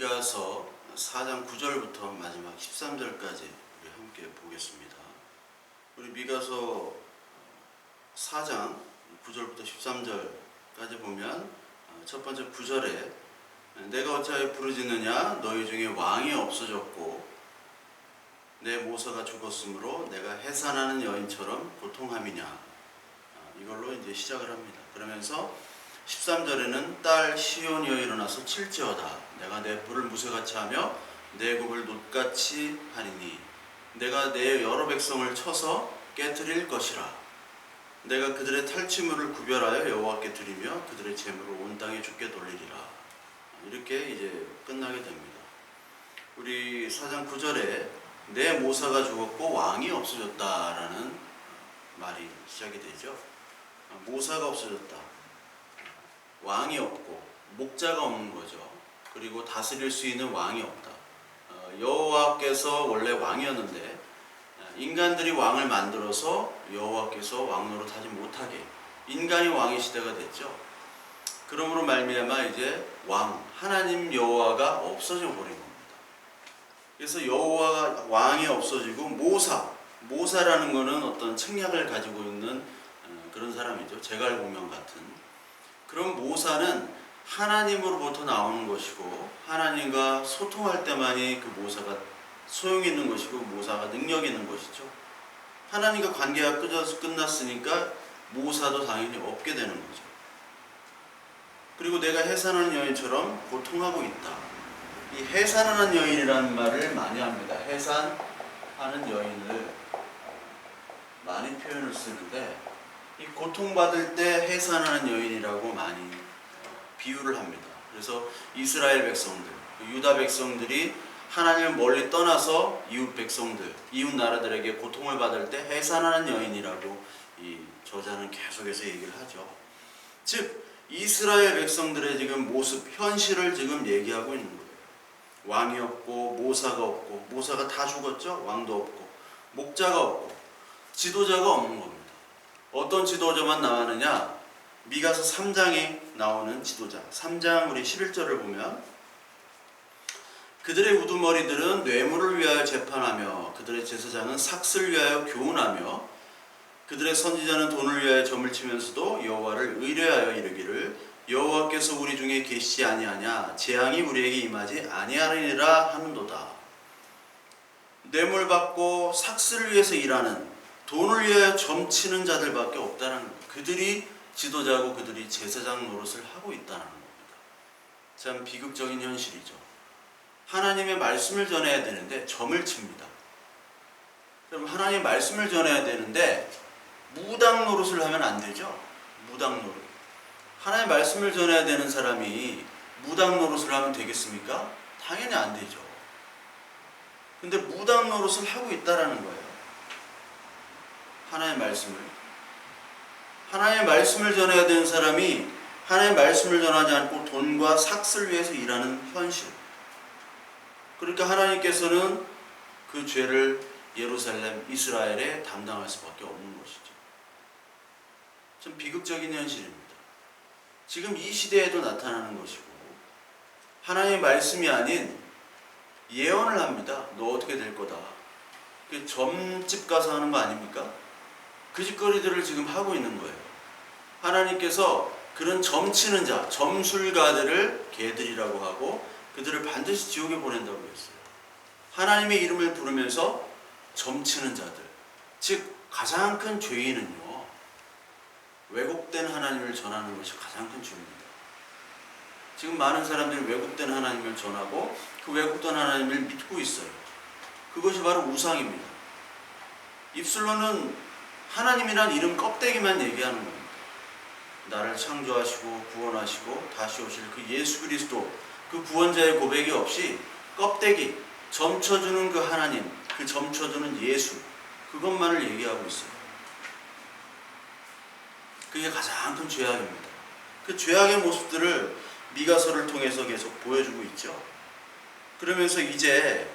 미가서 4장 9절부터 마지막 13절까지 우리 함께 보겠습니다. 우리 미가서 4장 9절부터 13절까지 보면 첫 번째 9절에 내가 어찌하여 부르짖느냐 너희 중에 왕이 없어졌고 내 모사가 죽었으므로 내가 해산하는 여인처럼 고통함이냐, 이걸로 이제 시작을 합니다. 그러면서 13절에는 딸 시온이여 일어나서 칠지어다. 내가 내 뿔을 무쇠같이 하며 내 곡을 놋같이 하리니 내가 내 여러 백성을 쳐서 깨뜨릴 것이라. 내가 그들의 탈취물을 구별하여 여호와께 드리며 그들의 재물을 온 땅에 주께 돌리리라. 이렇게 이제 끝나게 됩니다. 우리 4장 9절에 내 모사가 죽었고 왕이 없어졌다라는 말이 시작이 되죠. 모사가 없어졌다. 왕이 없고 목자가 없는 거죠. 그리고 다스릴 수 있는 왕이 없다. 여호와께서 원래 왕이었는데 인간들이 왕을 만들어서 여호와께서 왕 노릇하지 못하게 인간이 왕의 시대가 됐죠. 그러므로 말미암아 이제 왕 하나님 여호와가 없어져 버린 겁니다. 그래서 여호와가 왕이 없어지고 모사라는 것은 어떤 책략을 가지고 있는 그런 사람이죠. 제갈공명 같은. 그럼 모사는 하나님으로부터 나오는 것이고 하나님과 소통할 때만이 그 모사가 소용이 있는 것이고 모사가 능력이 있는 것이죠. 하나님과 관계가 끝났으니까 모사도 당연히 없게 되는 거죠. 그리고 내가 해산하는 여인처럼 고통하고 있다. 이 해산하는 여인이라는 말을 많이 합니다. 해산하는 여인을 많이 표현을 쓰는데 이 고통받을 때 해산하는 여인이라고 많이 비유를 합니다. 그래서 이스라엘 백성들, 유다 백성들이 하나님을 멀리 떠나서 이웃 백성들, 이웃 나라들에게 고통을 받을 때 해산하는 여인이라고 이 저자는 계속해서 얘기를 하죠. 즉 이스라엘 백성들의 지금 모습, 현실을 지금 얘기하고 있는 거예요. 왕이 없고 모사가 없고, 모사가 다 죽었죠. 왕도 없고 목자가 없고 지도자가 없는 겁니다. 어떤 지도자만 나왔느냐? 미가서 3장에 나오는 지도자. 3장 우리 11절을 보면 그들의 우두머리들은 뇌물을 위하여 재판하며 그들의 제사장은 삭슬 위하여 교훈하며 그들의 선지자는 돈을 위하여 점을 치면서도 여호와를 의뢰하여 이르기를 여호와께서 우리 중에 계시지 아니하냐 재앙이 우리에게 임하지 아니하리라 하는도다. 뇌물 받고 삭슬을 위해서 일하는 돈을 위하여 점치는 자들밖에 없다는 거예요. 그들이 지도자고 그들이 제사장 노릇을 하고 있다는 겁니다. 참 비극적인 현실이죠. 하나님의 말씀을 전해야 되는데 점을 칩니다. 그럼 하나님의 말씀을 전해야 되는데 무당 노릇을 하면 안 되죠. 무당 노릇. 하나님의 말씀을 전해야 되는 사람이 무당 노릇을 하면 되겠습니까? 당연히 안 되죠. 근데 무당 노릇을 하고 있다라는 거예요. 하나님의 말씀을 전해야 되는 사람이 하나님의 말씀을 전하지 않고 돈과 삭슬 위해서 일하는 현실. 그러니까 하나님께서는 그 죄를 예루살렘, 이스라엘에 담당할 수밖에 없는 것이죠. 좀 비극적인 현실입니다. 지금 이 시대에도 나타나는 것이고 하나님의 말씀이 아닌 예언을 합니다. 너 어떻게 될 거다. 점집 가서 하는 거 아닙니까? 그 짓거리들을 지금 하고 있는 거예요. 하나님께서 그런 점치는 자, 점술가들을 개들이라고 하고 그들을 반드시 지옥에 보낸다고 했어요. 하나님의 이름을 부르면서 점치는 자들, 즉 가장 큰 죄인은요 왜곡된 하나님을 전하는 것이 가장 큰 죄입니다. 지금 많은 사람들이 왜곡된 하나님을 전하고 그 왜곡된 하나님을 믿고 있어요. 그것이 바로 우상입니다. 입술로는 하나님이란 이름 껍데기만 얘기하는 겁니다. 나를 창조하시고 구원하시고 다시 오실 그 예수 그리스도, 그 구원자의 고백이 없이 껍데기, 점쳐주는 그 하나님, 그 점쳐주는 예수, 그것만을 얘기하고 있어요. 그게 가장 큰 죄악입니다. 그 죄악의 모습들을 미가서를 통해서 계속 보여주고 있죠. 그러면서 이제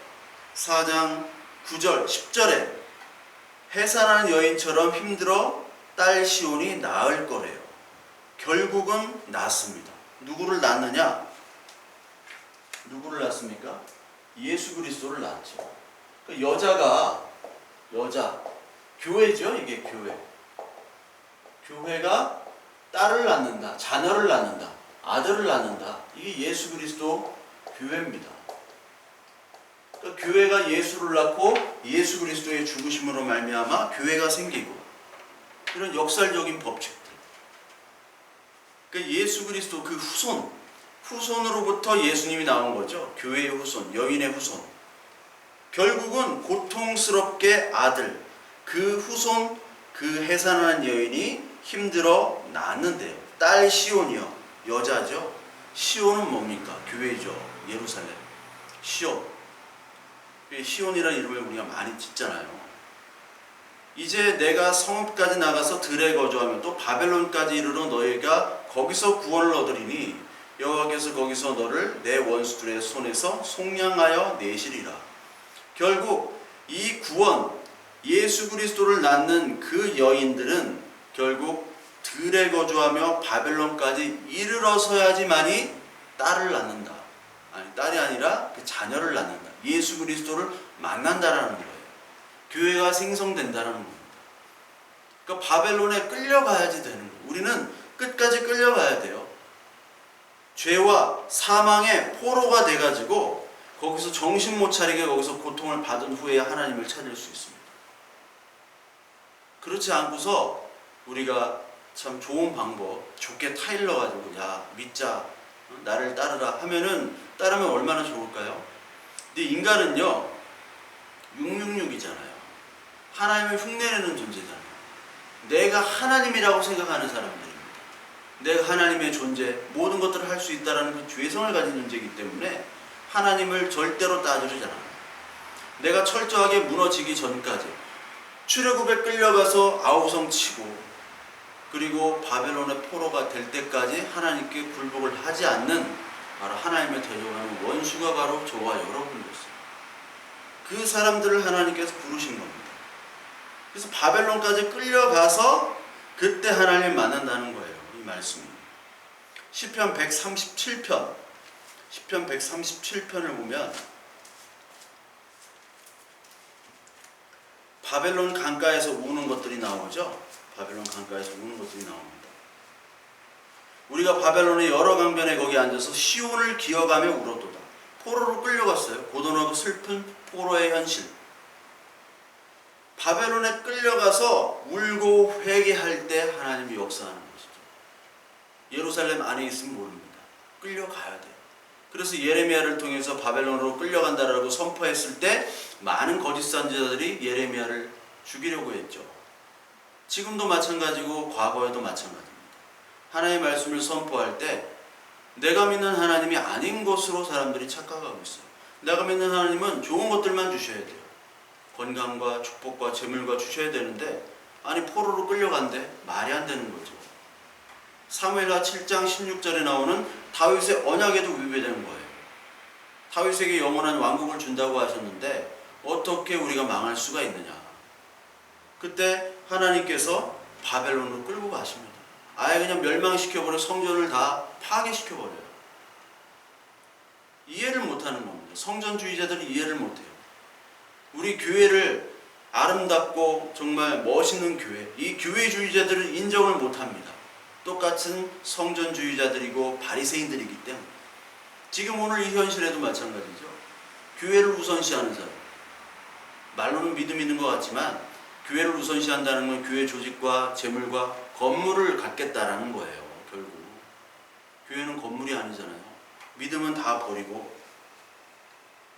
4장 9절, 10절에 해산하는 여인처럼 힘들어 딸 시온이 낳을 거래요. 결국은 낳습니다. 누구를 낳느냐? 누구를 낳습니까? 예수 그리스도를 낳았죠. 그 여자, 교회죠. 이게 교회. 교회가 딸을 낳는다, 자녀를 낳는다, 아들을 낳는다. 이게 예수 그리스도 교회입니다. 그러니까 교회가 예수를 낳고 예수 그리스도의 죽으심으로 말미암아 교회가 생기고, 이런 역설적인 법칙들. 그러니까 예수 그리스도 그 후손으로부터 예수님이 나온 거죠. 교회의 후손, 여인의 후손. 결국은 고통스럽게 아들, 그 후손, 그 해산한 여인이 힘들어 낳았는데요. 딸 시온이요. 여자죠. 시온은 뭡니까? 교회죠. 예루살렘. 시온이라는 이름을 우리가 많이 짓잖아요. 이제 내가 성읍까지 나가서 들에 거주하며 또 바벨론까지 이르러 너희가 거기서 구원을 얻으리니 여호와께서 거기서 너를 내 원수들의 손에서 속량하여 내시리라. 결국 이 구원, 예수 그리스도를 낳는 그 여인들은 결국 들에 거주하며 바벨론까지 이르러서야지만이 딸을 낳는다. 아니, 딸이 아니라 그 자녀를 낳는다. 예수 그리스도를 만난다라는 거예요. 교회가 생성된다는 겁니다. 그러니까 바벨론에 끌려가야지 되는 거예요. 우리는 끝까지 끌려가야 돼요. 죄와 사망의 포로가 돼가지고 거기서 정신 못 차리게 거기서 고통을 받은 후에 하나님을 찾을 수 있습니다. 그렇지 않고서 우리가 참 좋은 방법, 좋게 타일러가지고 야 믿자, 나를 따르라 하면은 따르면 얼마나 좋을까요? 근데 인간은요 666이잖아요. 하나님을 흉내내는 존재잖아요. 내가 하나님이라고 생각하는 사람들입니다. 내가 하나님의 존재, 모든 것들을 할 수 있다는 그 죄성을 가진 존재이기 때문에 하나님을 절대로 따르지 않아요. 내가 철저하게 무너지기 전까지 출애굽에 끌려가서 아우성 치고 그리고 바벨론의 포로가 될 때까지 하나님께 굴복을 하지 않는 바로 하나님을 대적하는 원수가 바로 저와 여러분이었어요. 그 사람들을 하나님께서 부르신 겁니다. 그래서 바벨론까지 끌려가서 그때 하나님을 만난다는 거예요. 이 말씀이 시편 137편을 보면 바벨론 강가에서 우는 것들이 나오죠. 바벨론 강가에서 우는 것들이 나옵니다. 우리가 바벨론의 여러 강변에 거기 앉아서 시온을 기어가며 울었도다. 포로로 끌려갔어요. 고단하고 슬픈 포로의 현실. 바벨론에 끌려가서 울고 회개할 때 하나님이 역사하는 것이죠. 예루살렘 안에 있으면 모릅니다. 끌려가야 돼요. 그래서 예레미야를 통해서 바벨론으로 끌려간다라고 선포했을 때 많은 거짓 선지자들이 예레미야를 죽이려고 했죠. 지금도 마찬가지고 과거에도 마찬가지입니다. 하나님의 말씀을 선포할 때 내가 믿는 하나님이 아닌 것으로 사람들이 착각하고 있어요. 내가 믿는 하나님은 좋은 것들만 주셔야 돼요. 건강과 축복과 재물과 주셔야 되는데 아니 포로로 끌려간대? 말이 안 되는 거죠. 사무엘하 7장 16절에 나오는 다윗의 언약에도 위배되는 거예요. 다윗에게 영원한 왕국을 준다고 하셨는데 어떻게 우리가 망할 수가 있느냐. 그때 하나님께서 바벨론으로 끌고 가십니다. 아예 그냥 멸망시켜버려 성전을 다 파괴시켜버려요. 이해를 못하는 겁니다. 성전주의자들이 이해를 못해요. 우리 교회를 아름답고 정말 멋있는 교회, 이 교회주의자들은 인정을 못합니다. 똑같은 성전주의자들이고 바리새인들이기 때문에. 지금 오늘 이 현실에도 마찬가지죠. 교회를 우선시하는 사람. 말로는 믿음 있는 것 같지만 교회를 우선시한다는 건 교회 조직과 재물과 건물을 갖겠다라는 거예요. 결국 교회는 건물이 아니잖아요. 믿음은 다 버리고.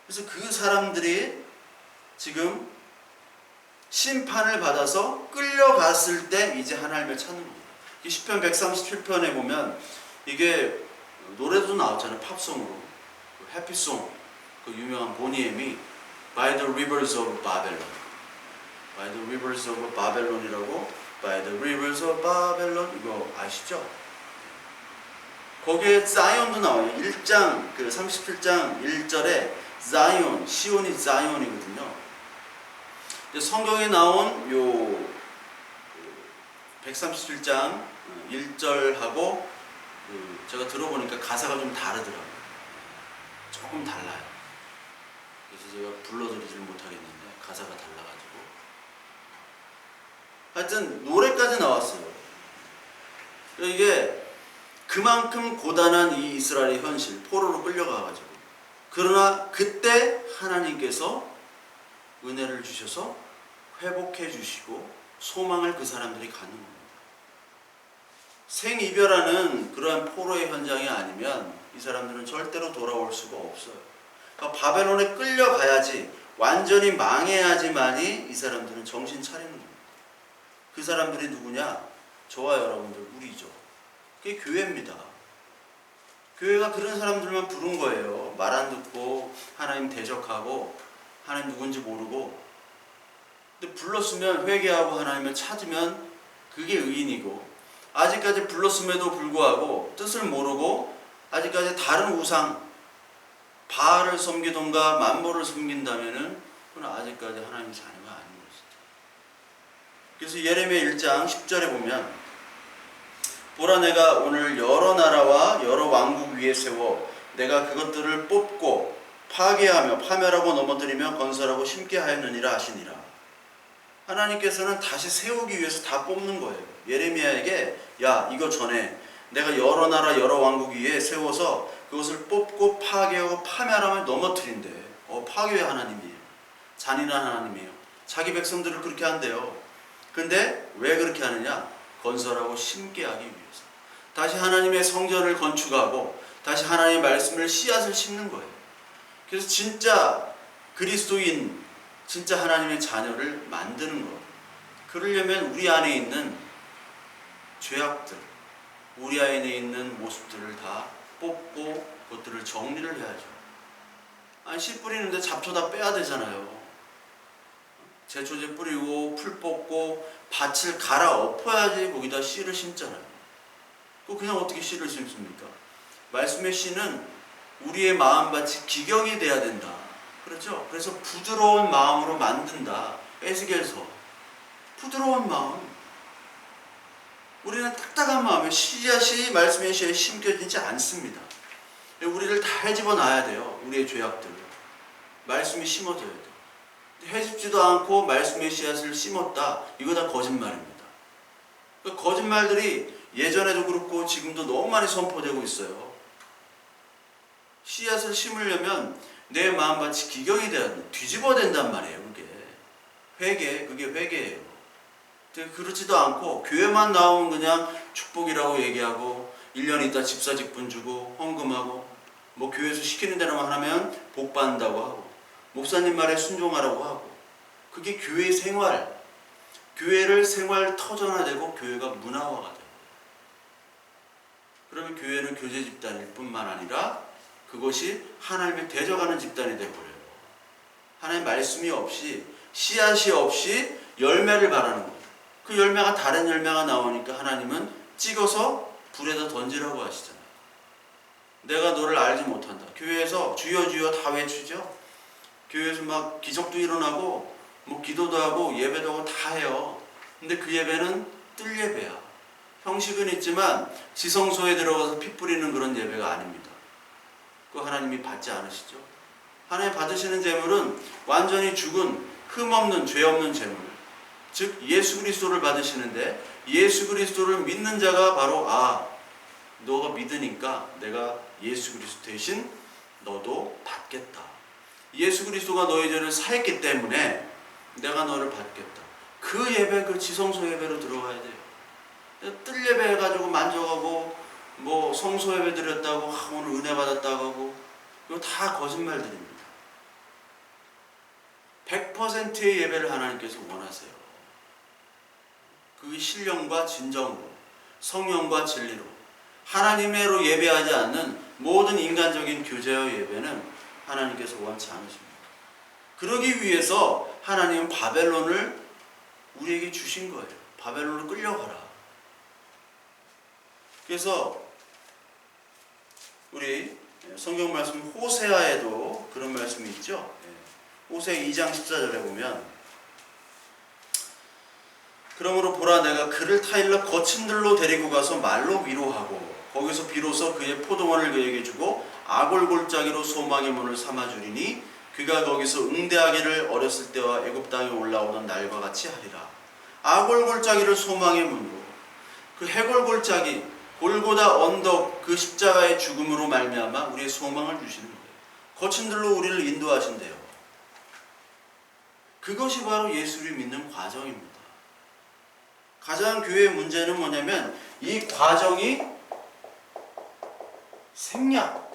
그래서 그 사람들이 지금 심판을 받아서 끌려갔을 때 이제 하나님을 찾는 겁니다. 시편 137편에 보면 이게 노래도 나왔잖아요. 팝송으로. 해피송. 그 유명한 보니엠이 By the Rivers of Babylon. By the Rivers of Babylon이라고 By the Rivers of Babylon 이거 아시죠? 거기에 자이온도 나와요. 1장 그 37장 1절에 자이온, 시온이 자이온이거든요. 성경에 나온 요 137장 1절하고 제가 들어보니까 가사가 좀 다르더라고요. 조금 달라요. 그래서 제가 불러드리지를 못하겠는데 가사가 달라가지고 하여튼 노래까지 나왔어요. 이게 그만큼 고단한 이 이스라엘의 현실, 포로로 끌려가가지고, 그러나 그때 하나님께서 은혜를 주셔서 회복해 주시고 소망을 그 사람들이 갖는 겁니다. 생이별하는 그러한 포로의 현장이 아니면 이 사람들은 절대로 돌아올 수가 없어요. 그러니까 바벨론에 끌려가야지, 완전히 망해야지만이 이 사람들은 정신 차리는 겁니다. 그 사람들이 누구냐? 저와 여러분들, 우리죠. 그게 교회입니다. 교회가 그런 사람들만 부른 거예요. 말 안 듣고 하나님 대적하고 하나님 누군지 모르고, 근데 불렀으면 회개하고 하나님을 찾으면 그게 의인이고, 아직까지 불렀음에도 불구하고 뜻을 모르고 아직까지 다른 우상 바알을 섬기던가 만모를 섬긴다면은 그건 아직까지 하나님의 자녀가 아닌 것이죠. 그래서 예레미야 1장 10절에 보면, 보라 내가 오늘 여러 나라와 여러 왕국 위에 세워 내가 그것들을 뽑고 파괴하며 파멸하고 넘어뜨리며 건설하고 심게 하였느니라 하시니라. 하나님께서는 다시 세우기 위해서 다 뽑는 거예요. 예레미야에게 야 이거 전에 내가 여러 나라 여러 왕국 위에 세워서 그것을 뽑고 파괴하고 파멸하며 넘어뜨린대. 파괴 하나님이에요. 잔인한 하나님이에요. 자기 백성들을 그렇게 한대요. 근데 왜 그렇게 하느냐? 건설하고 심게 하기 위해서. 다시 하나님의 성전을 건축하고 다시 하나님의 말씀을 씨앗을 심는 거예요. 그래서 진짜 그리스도인, 진짜 하나님의 자녀를 만드는 거예요. 그러려면 우리 안에 있는 죄악들, 우리 안에 있는 모습들을 다 뽑고 그것들을 정리를 해야죠. 아니 씨 뿌리는데 잡초 다 빼야 되잖아요. 제초제 뿌리고 풀 뽑고 밭을 갈아 엎어야지 거기다 씨를 심잖아요. 그냥 어떻게 씨를 심습니까? 말씀의 씨는 우리의 마음밭이 기경이 돼야 된다. 그렇죠? 그래서 부드러운 마음으로 만든다. 에스겔서 부드러운 마음. 우리는 딱딱한 마음에 씨앗이 말씀의 씨에 심겨지지 않습니다. 우리를 다 헤집어 놔야 돼요. 우리의 죄악들을. 말씀이 심어져야 돼요. 헤집지도 않고 말씀의 씨앗을 심었다. 이거 다 거짓말입니다. 그러니까 거짓말들이 예전에도 그렇고 지금도 너무 많이 선포되고 있어요. 씨앗을 심으려면 내 마음밭이 기경이 돼야 돼. 뒤집어야 된단 말이에요. 그게 회개예요. 그렇지도 않고 교회만 나오면 그냥 축복이라고 얘기하고 1년 있다 집사직분 주고 헌금하고 뭐 교회에서 시키는 대로만 하면 복 받는다고 하고 목사님 말에 순종하라고 하고, 그게 교회 생활, 교회를 생활 터전화되고 교회가 문화화가 돼요. 그러면 교회는 교제 집단일 뿐만 아니라 그것이 하나님의 대적하는 집단이 되어버려요. 하나님 말씀이 없이, 씨앗이 없이 열매를 바라는 거예요. 그 열매가 다른 열매가 나오니까 하나님은 찍어서 불에다 던지라고 하시잖아요. 내가 너를 알지 못한다. 교회에서 주여 주여 다 외치죠. 교회에서 막 기적도 일어나고 뭐 기도도 하고 예배도 하고 다 해요. 근데 그 예배는 뜰 예배야. 형식은 있지만 지성소에 들어가서 피 뿌리는 그런 예배가 아닙니다. 그거 하나님이 받지 않으시죠? 하나님 받으시는 제물은 완전히 죽은 흠없는 죄 없는 제물, 즉 예수 그리스도를 받으시는데, 예수 그리스도를 믿는 자가 바로 너가 믿으니까 내가 예수 그리스도 대신 너도 받겠다. 예수 그리스도가 너의 죄를 사했기 때문에 내가 너를 받겠다. 그 예배, 그 지성소 예배로 들어가야 돼요. 뜰 예배 해가지고 만족하고 뭐 성소 예배 드렸다고 오늘 은혜 받았다고 하고, 이거 다 거짓말들입니다. 100%의 예배를 하나님께서 원하세요. 그게 신령과 진정으로, 성령과 진리로, 하나님으로 예배하지 않는 모든 인간적인 교제와 예배는 하나님께서 원치 않으십니다. 그러기 위해서 하나님은 바벨론을 우리에게 주신 거예요. 바벨론으로 끌려가라. 그래서 우리 성경 말씀 호세아에도 그런 말씀이 있죠. 호세 2장 14절에 보면, 그러므로 보라 내가 그를 타일러 거친 들로 데리고 가서 말로 위로하고 거기서 비로소 그의 포도원을 그에게 주고 아골골짜기로 소망의 문을 삼아주리니 그가 거기서 응대하기를 어렸을 때와 애굽 땅에 올라오던 날과 같이 하리라. 아골골짜기를 소망의 문으로, 그 해골골짜기 골고다 언덕 그 십자가의 죽음으로 말미암아 우리의 소망을 주시는 거예요. 거친 들로 우리를 인도하신대요. 그것이 바로 예수를 믿는 과정입니다. 가장 교회의 문제는 뭐냐면 이 과정이 생략.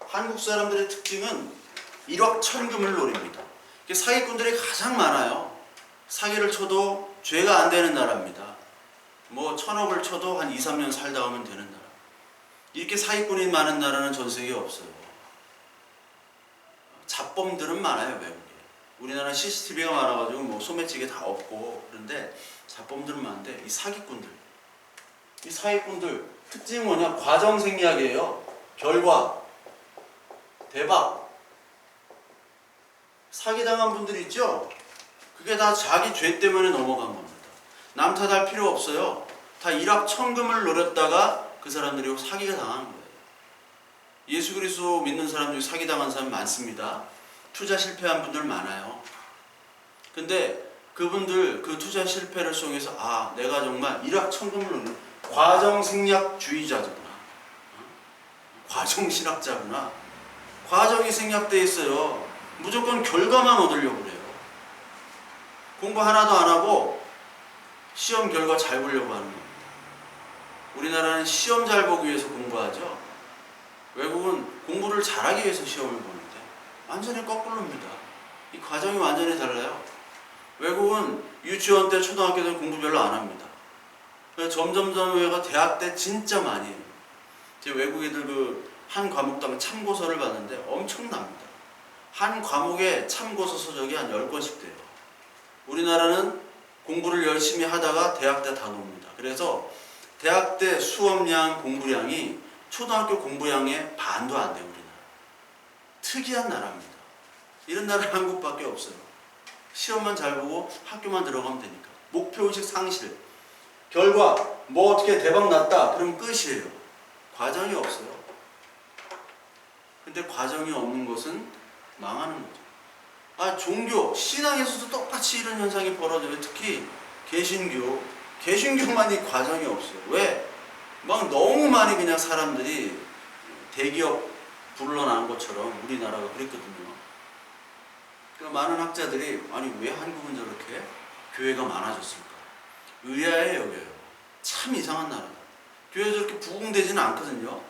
한국 사람들의 특징은 일확천금을 노립니다. 사기꾼들이 가장 많아요. 사기를 쳐도 죄가 안 되는 나라입니다. 뭐 1000억을 쳐도 한 2, 3년 살다 오면 되는 나라. 이렇게 사기꾼이 많은 나라는 전 세계에 없어요. 잡범들은 많아요, 외국에. 우리나라는 CCTV가 많아가지고 뭐 소매치기 다 없고 그런데 잡범들은 많은데 이 사기꾼들 특징이 뭐냐? 과정 생략이에요. 결과, 대박. 사기당한 분들 있죠? 그게 다 자기 죄 때문에 넘어간 겁니다. 남 탓할 필요 없어요. 다 일확천금을 노렸다가 그 사람들이 사기가 당한 거예요. 예수 그리스도 믿는 사람 중에 사기당한 사람 많습니다. 투자 실패한 분들 많아요. 근데 그분들 그 투자 실패를 통해서 내가 정말 일확천금을 노린 과정생략주의자구나. 과정신학자구나. 과정이 생략되어 있어요. 무조건 결과만 얻으려고 그래요. 공부 하나도 안 하고 시험 결과 잘 보려고 하는 겁니다. 우리나라는 시험 잘 보기 위해서 공부하죠. 외국은 공부를 잘하기 위해서 시험을 보는데 완전히 거꾸로입니다. 이 과정이 완전히 달라요. 외국은 유치원 때 초등학교 때 공부 별로 안 합니다. 점점점 외가 대학 때 진짜 많이 해요. 제 외국 애들 한 과목당 참고서를 봤는데 엄청납니다. 한 과목에 참고서 서적이 한 10권씩 돼요. 우리나라는 공부를 열심히 하다가 대학 때 다 놉니다. 그래서 대학 때 수업량, 공부량이 초등학교 공부량의 반도 안 돼요. 우리나라. 특이한 나라입니다. 이런 나라 한국밖에 없어요. 시험만 잘 보고 학교만 들어가면 되니까. 목표의식 상실. 결과 뭐 어떻게 대박 났다 그럼 끝이에요. 과정이 없어요. 근데 과정이 없는 것은 망하는 거죠. 종교, 신앙에서도 똑같이 이런 현상이 벌어져요. 특히 개신교만이 과정이 없어요. 왜? 막 너무 많이 그냥 사람들이 대기업 불러난 것처럼 우리나라가 그랬거든요. 그러니까 많은 학자들이 왜 한국은 저렇게 교회가 많아졌을까? 의아해 여겨요. 참 이상한 나라다. 교회가 저렇게 부흥되지는 않거든요.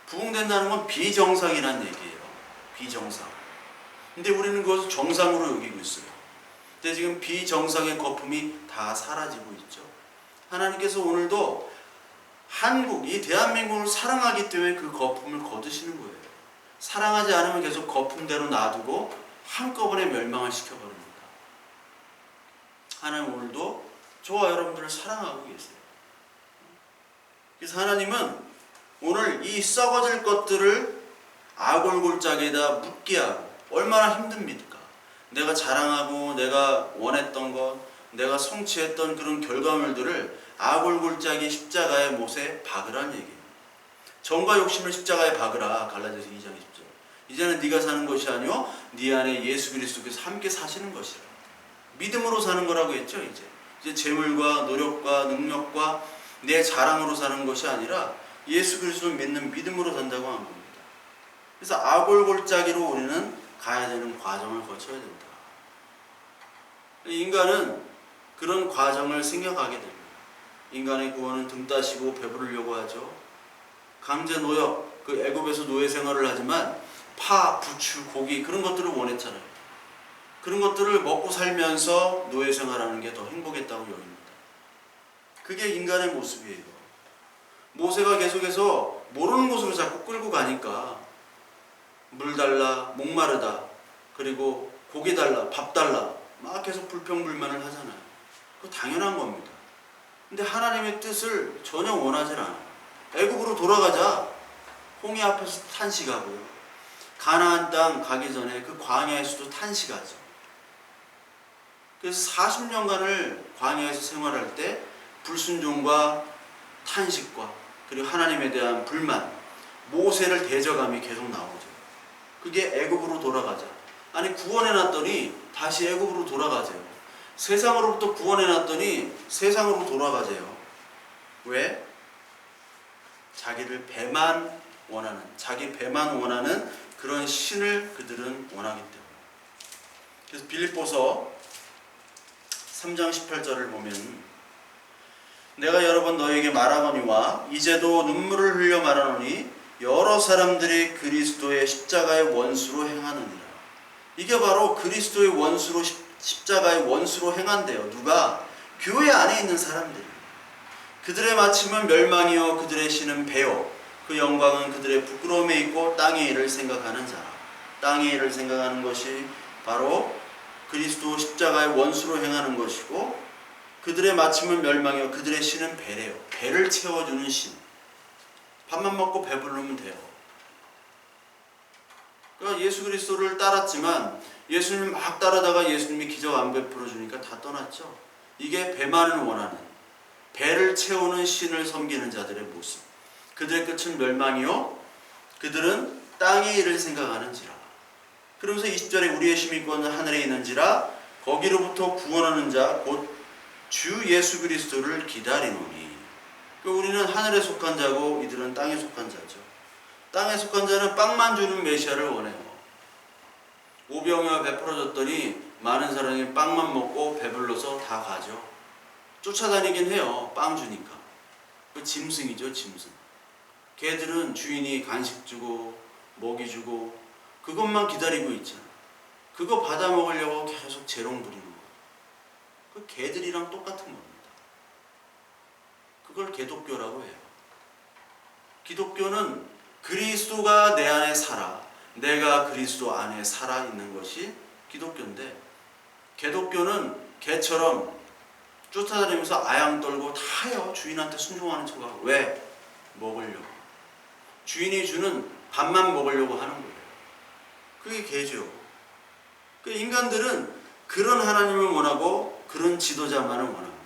부흥된다는 건 비정상이라는 얘기예요. 비정상. 근데 우리는 그것을 정상으로 여기고 있어요. 근데 지금 비정상의 거품이 다 사라지고 있죠. 하나님께서 오늘도 이 대한민국을 사랑하기 때문에 그 거품을 거두시는 거예요. 사랑하지 않으면 계속 거품대로 놔두고 한꺼번에 멸망을 시켜버립니다. 하나님 오늘도 저와 여러분들을 사랑하고 계세요. 그래서 하나님은 오늘 이 썩어질 것들을 아골골짜기에다 묻게 하고 얼마나 힘듭니까? 내가 자랑하고 내가 원했던 것, 내가 성취했던 그런 결과물들을 아골골짜기 십자가의 못에 박으라는 얘기예요. 정과 욕심을 십자가에 박으라. 갈라디아서 2장 20절. 이제는 네가 사는 것이 아니요 네 안에 예수 그리스도께서 함께 사시는 것이라. 믿음으로 사는 거라고 했죠. 이제 재물과 노력과 능력과 내 자랑으로 사는 것이 아니라 예수 그리스도를 믿는 믿음으로 산다고 한 겁니다. 그래서 아골골짜기로 우리는 가야 되는 과정을 거쳐야 된다. 인간은 그런 과정을 생각하게 됩니다. 인간의 구원은 등 따시고 배부르려고 하죠. 강제 노역, 애굽에서 노예 생활을 하지만 파, 부추, 고기 그런 것들을 원했잖아요. 그런 것들을 먹고 살면서 노예 생활하는 게 더 행복했다고 여깁니다. 그게 인간의 모습이에요. 모세가 계속해서 모르는 곳으로 자꾸 끌고 가니까 물 달라, 목마르다, 그리고 고기 달라, 밥 달라 막 계속 불평불만을 하잖아요. 그거 당연한 겁니다. 근데 하나님의 뜻을 전혀 원하지 않아요. 애굽으로 돌아가자. 홍해 앞에서 탄식하고요. 가나안 땅 가기 전에 그 광야에서도 탄식하죠. 그래서 40년간을 광야에서 생활할 때 불순종과 탄식과 그리고 하나님에 대한 불만, 모세를 대적함이 계속 나오죠. 그게 애굽으로 돌아가자. 아니 구원해놨더니 다시 애굽으로 돌아가세요. 세상으로부터 구원해놨더니 세상으로 돌아가세요. 왜? 자기를 배만 원하는, 자기 배만 원하는 그런 신을 그들은 원하기 때문에. 그래서 빌립보서 3장 18절을 보면 내가 여러 번 너에게 말하거니와 이제도 눈물을 흘려 말하노니 여러 사람들이 그리스도의 십자가의 원수로 행하느니라. 이게 바로 그리스도의 원수로 십자가의 원수로 행한대요. 누가? 교회 안에 있는 사람들이. 그들의 마침은 멸망이요 그들의 신은 배요 그 영광은 그들의 부끄러움에 있고 땅의 일을 생각하는 자라. 땅의 일을 생각하는 것이 바로 그리스도 십자가의 원수로 행하는 것이고 그들의 마침은 멸망이요 그들의 신은 배래요. 배를 채워주는 신. 밥만 먹고 배부르면 돼요. 그러니까 예수 그리스도를 따랐지만 예수님 막 따라다가 예수님이 기적 안 베풀어 주니까 다 떠났죠. 이게 배만을 원하는, 배를 채우는 신을 섬기는 자들의 모습. 그들의 끝은 멸망이요 그들은 땅의 일을 생각하는지라. 그러면서 20절에 우리의 힘이 있고는 하늘에 있는지라 거기로부터 구원하는 자 곧 주 예수 그리스도를 기다리노니. 우리는 하늘에 속한 자고 이들은 땅에 속한 자죠. 땅에 속한 자는 빵만 주는 메시아를 원해요. 오병이어 베풀어졌더니 많은 사람이 빵만 먹고 배불러서 다 가죠. 쫓아다니긴 해요. 빵 주니까. 그 짐승이죠, 짐승. 개들은 주인이 간식 주고 먹이 주고 그것만 기다리고 있잖아. 그거 받아 먹으려고 계속 재롱 부리는 거예요. 그 개들이랑 똑같은 겁니다. 그걸 개독교라고 해요. 기독교는 그리스도가 내 안에 살아, 내가 그리스도 안에 살아 있는 것이 기독교인데, 개독교는 개처럼 쫓아다니면서 아양 떨고 다 해요. 주인한테 순종하는 척하고. 왜? 먹으려고. 주인이 주는 밥만 먹으려고 하는 거예요. 그게 개죠. 그 인간들은 그런 하나님을 원하고 그런 지도자만을 원합니다.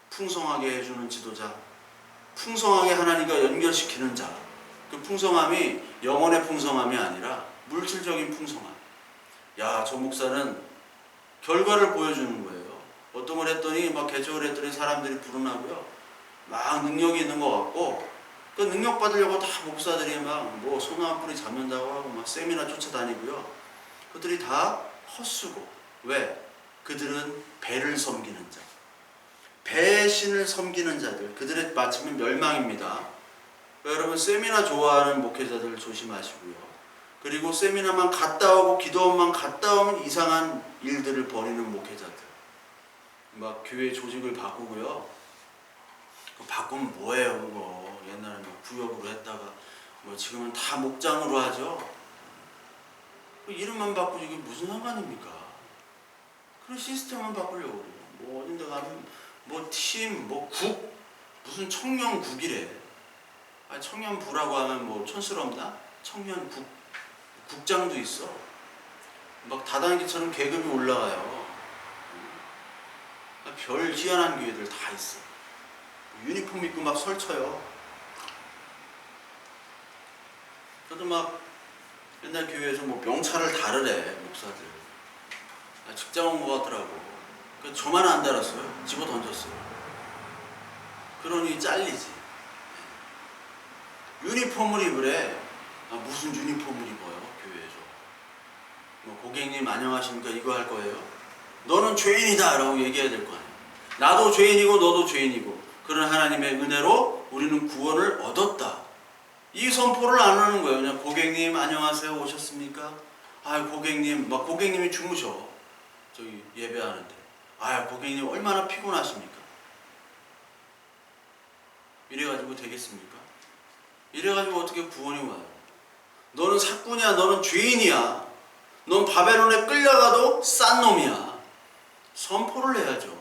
풍성하게 해주는 지도자, 풍성하게 하나님과 연결시키는 자. 그 풍성함이 영혼의 풍성함이 아니라 물질적인 풍성함. 야, 저 목사는 결과를 보여주는 거예요. 어떤 걸 했더니 막 개척을 했더니 사람들이 불어나고요. 막 능력이 있는 것 같고, 그 능력 받으려고 다 목사들이 막 뭐 소나무 뿌리 잡는다고 하고 막 세미나 쫓아다니고요. 그들이 다 헛수고. 왜? 그들은 배를 섬기는 자. 배신을 섬기는 자들. 그들의 마침은 멸망입니다. 그러니까 여러분 세미나 좋아하는 목회자들 조심하시고요. 그리고 세미나만 갔다 오고 기도원만 갔다 오면 이상한 일들을 벌이는 목회자들. 막 교회 조직을 바꾸고요. 바꾸면 뭐예요 그거. 옛날에 막 구역으로 했다가 뭐 지금은 다 목장으로 하죠. 이름만 바꾸지 이게 무슨 상관입니까? 그런 시스템만 바꾸려고 그래요. 뭐 어딘데 가면 뭐 팀, 뭐 국, 무슨 청년국이래. 아니 청년부라고 하면 뭐 촌스럽나? 청년국, 국장도 있어. 막 다단계처럼 계급이 올라가요. 별 희한한 교회들 다 있어. 유니폼 입고 막 설쳐요. 저도 막 옛날 교회에서 뭐 명찰을 다르래 목사들. 직장 온 것 같더라고. 저만 안 달았어요. 집어 던졌어요. 그러니 잘리지. 유니폼을 입으래. 무슨 유니폼을 입어요 교회에서. 뭐 고객님 안녕하십니까 이거 할 거예요. 너는 죄인이다 라고 얘기해야 될 거 아니에요. 나도 죄인이고 너도 죄인이고 그런 하나님의 은혜로 우리는 구원을 얻었다. 이 선포를 안 하는 거예요. 그냥 고객님 안녕하세요 오셨습니까? 아 고객님 막 고객님이 주무셔. 저기 예배하는데. 아 고객님 얼마나 피곤하십니까? 이래가지고 되겠습니까? 이래가지고 어떻게 구원이 와요? 너는 사꾼이야. 너는 죄인이야. 넌 바벨론에 끌려가도 싼 놈이야. 선포를 해야죠.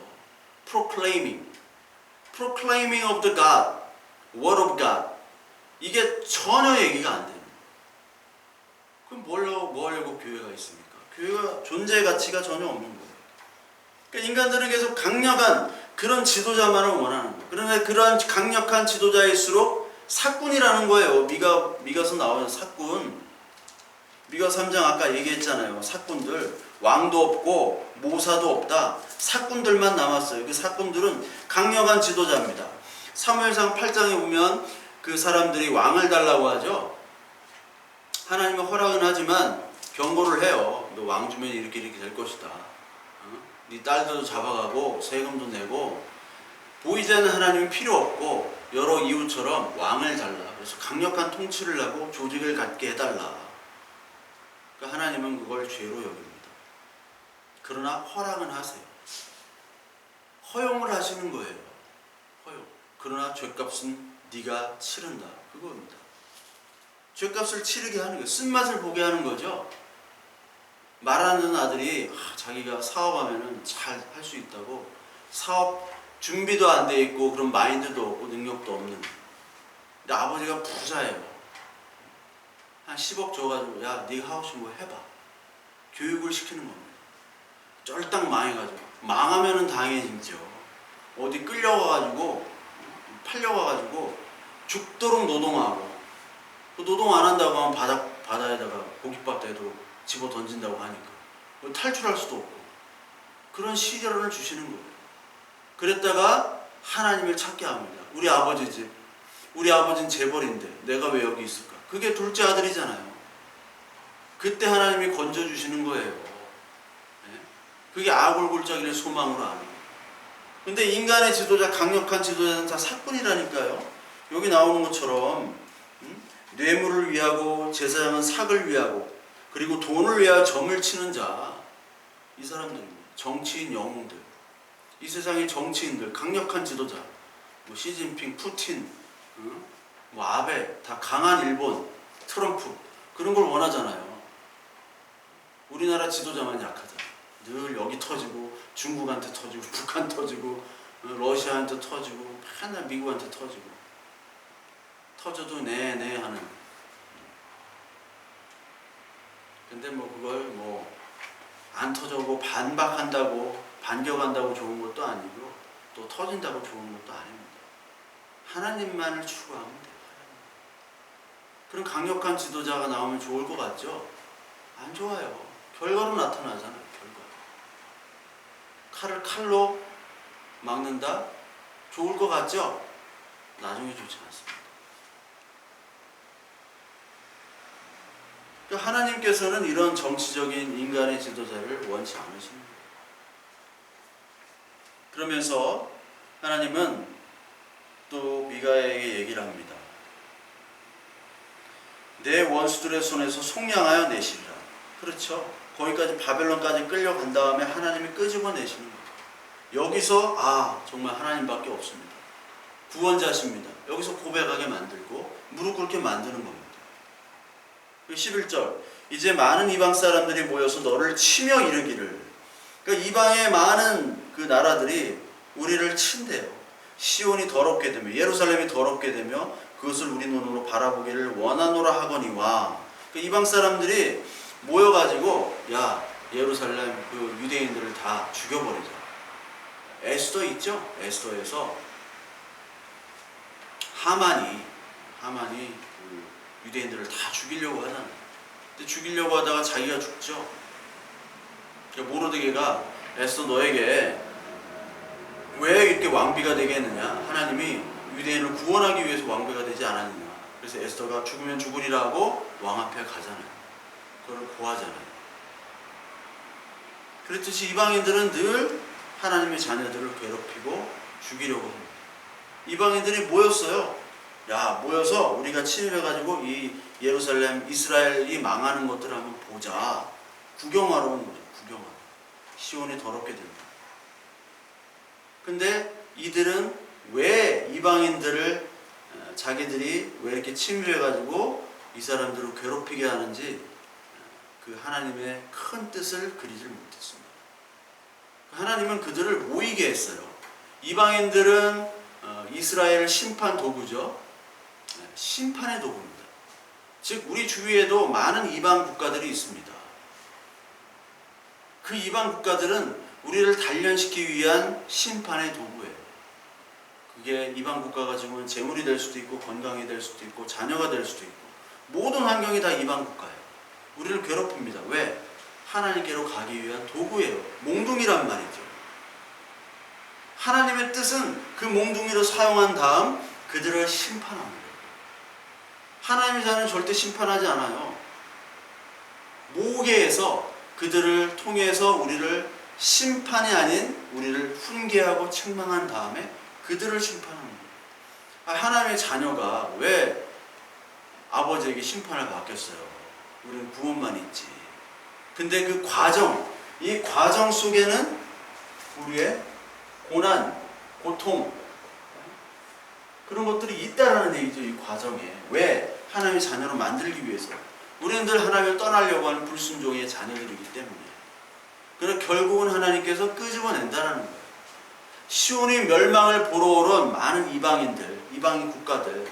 Proclaiming of the God, Word of God. 이게 전혀 얘기가 안 돼요. 그럼 뭐 하려고 교회가 있습니까? 교회가 존재 가치가 전혀 없는 거예요. 그러니까 인간들은 계속 강력한 그런 지도자만을 원하는 거예요. 그런데 그러한 강력한 지도자일수록 사꾼이라는 거예요. 미가서 나오는 사꾼. 미가 3장 아까 얘기했잖아요. 사꾼들. 왕도 없고 모사도 없다. 사꾼들만 남았어요. 그 사꾼들은 강력한 지도자입니다. 사무엘상 8장에 보면 그 사람들이 왕을 달라고 하죠. 하나님은 허락은 하지만 경고를 해요. 너 왕 주면 이렇게 될 것이다. 네 딸들도 잡아가고 세금도 내고 보이지 않는 하나님은 필요 없고 여러 이유처럼 왕을 달라. 그래서 강력한 통치를 하고 조직을 갖게 해달라. 그러니까 하나님은 그걸 죄로 여깁니다. 그러나 허락은 하세요. 허용을 하시는 거예요. 허용. 그러나 죄값은 네가 치른다. 그겁니다. 죄값을 치르게 하는 거예요. 쓴맛을 보게 하는 거죠. 말하는 아들이 자기가 사업하면은 잘 할 수 있다고 사업 준비도 안 돼 있고 그런 마인드도 없고 능력도 없는. 근데 아버지가 부자예요. 한 10억 줘가지고 야 네가 하고 싶은 거 해봐. 교육을 시키는 겁니다. 쫄딱 망해가지고 망하면은 당해지죠. 어디 끌려가가지고 팔려가가지고 죽도록 노동하고 그 노동 안 한다고 하면 바다에다가 고깃밥대도 집어 던진다고 하니까 탈출할 수도 없고 그런 시련을 주시는 거예요. 그랬다가 하나님을 찾게 합니다. 우리 아버지 집, 우리 아버지는 재벌인데 내가 왜 여기 있을까? 그게 둘째 아들이잖아요. 그때 하나님이 건져주시는 거예요. 그게 아골골짜기를 소망으로 아는 거예요. 근데 인간의 지도자, 강력한 지도자는 다 사꾼이라니까요. 여기 나오는 것처럼 뇌물을 위하고 제사장은 삭을 위하고 그리고 돈을 위하여 점을 치는 자, 이 사람들입니다. 정치인 영웅들, 이 세상의 정치인들, 강력한 지도자, 뭐 시진핑, 푸틴, 뭐 아베, 다 강한 일본, 트럼프 그런 걸 원하잖아요. 우리나라 지도자만 약하잖아요. 늘 여기 터지고 중국한테 터지고 북한 터지고 러시아한테 터지고 맨날 미국한테 터지고 터져도 네 하는. 근데 뭐 그걸 뭐 안 터져고 반박한다고 반격한다고 좋은 것도 아니고 또 터진다고 좋은 것도 아닙니다. 하나님만을 추구하면 돼요. 그런 강력한 지도자가 나오면 좋을 것 같죠? 안 좋아요. 결과로 나타나잖아요. 칼을 칼로 막는다? 좋을 것 같죠? 나중에 좋지 않습니다. 그러니까 하나님께서는 이런 정치적인 인간의 지도자를 원치 않으시는 거예요. 그러면서 하나님은 또 미가에게 얘기를 합니다. 내 원수들의 손에서 속량하여 내시리라. 그렇죠. 거기까지 바벨론까지 끌려간 다음에 하나님이 끄집어내시는 거예요. 여기서 정말 하나님밖에 없습니다. 구원자십니다. 여기서 고백하게 만들고 무릎 꿇게 만드는 겁니다. 11절 이제 많은 이방 사람들이 모여서 너를 치며 이르기를. 그러니까 이방의 많은 그 나라들이 우리를 친대요. 시온이 더럽게 되며 예루살렘이 더럽게 되며 그것을 우리 눈으로 바라보기를 원하노라 하거니와. 그러니까 이방 사람들이 모여가지고 야 예루살렘 그 유대인들을 다 죽여버리자. 에스더 있죠? 에스더에서 하만이 그 유대인들을 다 죽이려고 하잖아요. 근데 죽이려고 하다가 자기가 죽죠. 그러니까 모르드게가 에스더 너에게 왜 이렇게 왕비가 되게 했느냐? 하나님이 유대인을 구원하기 위해서 왕비가 되지 않았느냐? 그래서 에스더가 죽으면 죽으리라고 왕 앞에 가잖아요. 그걸 고하잖아요. 그렇듯이 이방인들은 늘 하나님의 자녀들을 괴롭히고 죽이려고 합니다. 이방인들이 모였어요. 모여서 우리가 침입해가지고 이 예루살렘, 이스라엘이 망하는 것들을 한번 보자. 구경하러 온 거죠. 구경하러. 시온이 더럽게 됩니다. 근데 이들은 왜 이방인들을 자기들이 왜 이렇게 침입해가지고 이 사람들을 괴롭히게 하는지 그 하나님의 큰 뜻을 그리질 못했습니다. 하나님은 그들을 모이게 했어요. 이방인들은 이스라엘 심판 도구죠. 심판의 도구입니다. 즉 우리 주위에도 많은 이방 국가들이 있습니다. 그 이방 국가들은 우리를 단련시키기 위한 심판의 도구예요. 그게 이방 국가가 지금은 재물이 될 수도 있고 건강이 될 수도 있고 자녀가 될 수도 있고 모든 환경이 다 이방 국가예요. 우리를 괴롭힙니다. 왜? 하나님께로 가기 위한 도구예요. 몽둥이란 말이죠. 하나님의 뜻은 그 몽둥이로 사용한 다음 그들을 심판합니다. 하나님의 자는 절대 심판하지 않아요. 모계에서 그들을 통해서 우리를 심판이 아닌 우리를 훈계하고 책망한 다음에 그들을 심판합니다. 하나님의 자녀가 왜 아버지에게 심판을 받겠어요? 우리는 구원만 있지. 근데 그 과정, 이 과정 속에는 우리의 고난, 고통 그런 것들이 있다라는 얘기죠. 이 과정에. 왜? 하나님의 자녀로 만들기 위해서. 우리는 늘 하나님을 떠나려고 하는 불순종의 자녀들이기 때문에. 그래서 결국은 하나님께서 끄집어낸다라는 거예요. 시온이 멸망을 보러 오른 많은 이방인들, 이방인 국가들,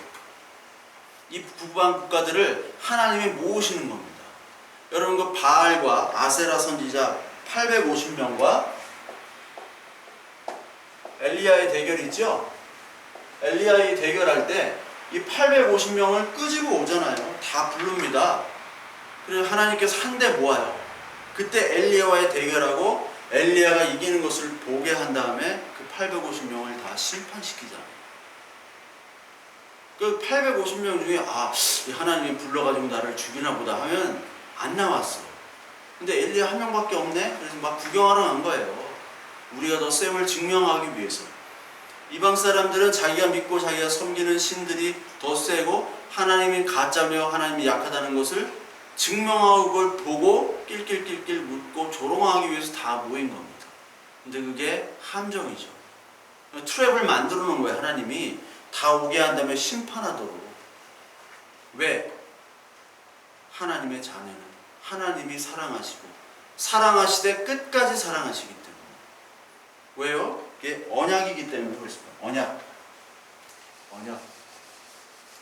이 북방 국가들을 하나님이 모으시는 겁니다. 여러분 그 바알과 아세라 선지자 850명과 엘리야의 대결이 있죠? 엘리야의 대결할 때 이 850명을 끄집어 오잖아요. 다 부릅니다. 그래서 하나님께서 한데 모아요. 그때 엘리야와의 대결하고 엘리야가 이기는 것을 보게 한 다음에 그 850명을 다 심판시키잖아요. 그 850명 중에 하나님이 불러가지고 나를 죽이나 보다 하면 안 나왔어. 근데 엘리야 한 명밖에 없네? 그래서 막 구경하러 간 거예요. 우리가 더 셈을 증명하기 위해서. 이방 사람들은 자기가 믿고 자기가 섬기는 신들이 더 세고 하나님이 가짜며 하나님이 약하다는 것을 증명하고 그걸 보고 낄낄낄낄 묻고 조롱하기 위해서 다 모인 겁니다. 근데 그게 함정이죠. 트랩을 만들어 놓은 거예요. 하나님이 다 오게 한 다음에 심판하도록. 왜? 하나님의 자녀는 하나님이 사랑하시고 사랑하시되 끝까지 사랑하시기 때문에. 왜요? 이게 언약이기 때문에 그렇습니다.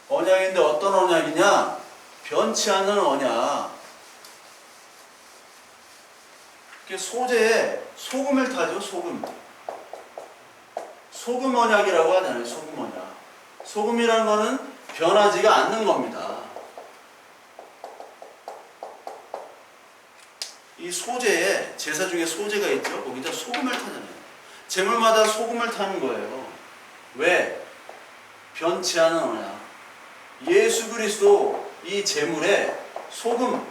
언약인데 어떤 언약이냐? 변치 않는 언약. 소재에 소금을 타죠. 소금 언약이라고 하잖아요. 소금 언약. 소금이라는 거는 변하지가 않는 겁니다. 이 소재에, 제사 중에 소재가 있죠. 거기다 소금을 타잖아요. 제물마다 소금을 타는 거예요. 왜? 변치 않은 언약. 예수 그리스도 이 제물에 소금,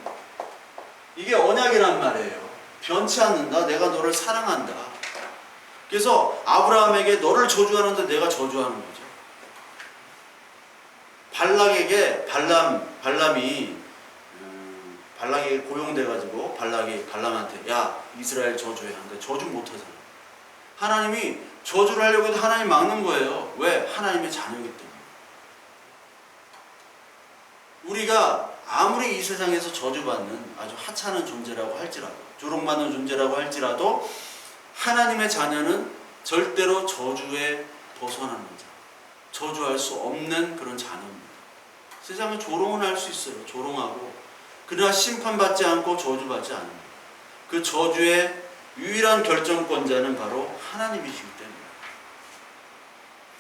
이게 언약이란 말이에요. 변치 않는다. 내가 너를 사랑한다. 그래서 아브라함에게 너를 저주하는데 내가 저주하는 거죠. 발락에게 발람이 발락에게 고용돼가지고 발람한테 야 이스라엘 저주해 하는데 저주 못하잖아. 하나님이 저주를 하려고 해도 하나님 막는 거예요. 왜? 하나님의 자녀이기 때문에. 우리가 아무리 이 세상에서 저주받는 아주 하찮은 존재라고 할지라도, 조롱받는 존재라고 할지라도 하나님의 자녀는 절대로 저주에 벗어나는 자, 저주할 수 없는 그런 자녀입니다. 세상은 조롱은 할 수 있어요. 조롱하고. 그러나 심판받지 않고 저주받지 않습니다. 그 저주의 유일한 결정권자는 바로 하나님이시기 때문에.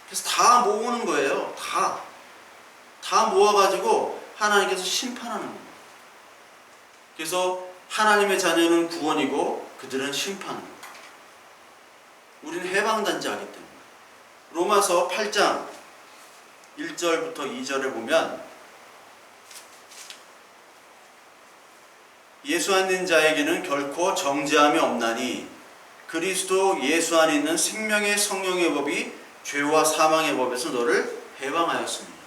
그래서 다 모으는 거예요. 다 모아가지고 하나님께서 심판하는 겁니다. 그래서 하나님의 자녀는 구원이고 그들은 심판입니다. 우리는 해방단자이기 때문에. 로마서 8장 1절부터 2절에 보면 예수 안에 있는 자에게는 결코 정죄함이 없나니 그리스도 예수 안에 있는 생명의 성령의 법이 죄와 사망의 법에서 너를 해방하였습니다.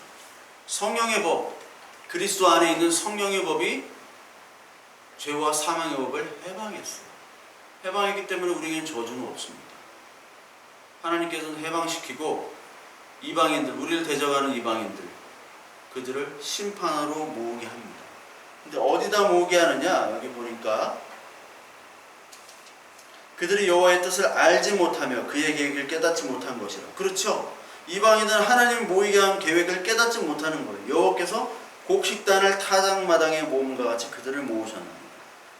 성령의 법, 그리스도 안에 있는 성령의 법이 죄와 사망의 법을 해방했어요. 해방했기 때문에 우리에게는 저주는 없습니다. 하나님께서는 해방시키고 이방인들, 우리를 대적하는 이방인들, 그들을 심판으로 모으게 합니다. 근데 어디다 모으게 하느냐? 여기 보니까 그들이 여호와의 뜻을 알지 못하며 그의 계획을 깨닫지 못한 것이라. 그렇죠? 이방인은 하나님 모이게 한 계획을 깨닫지 못하는 거예요. 여호와께서 곡식단을 타작마당에 모음과 같이 그들을 모으셨습니다.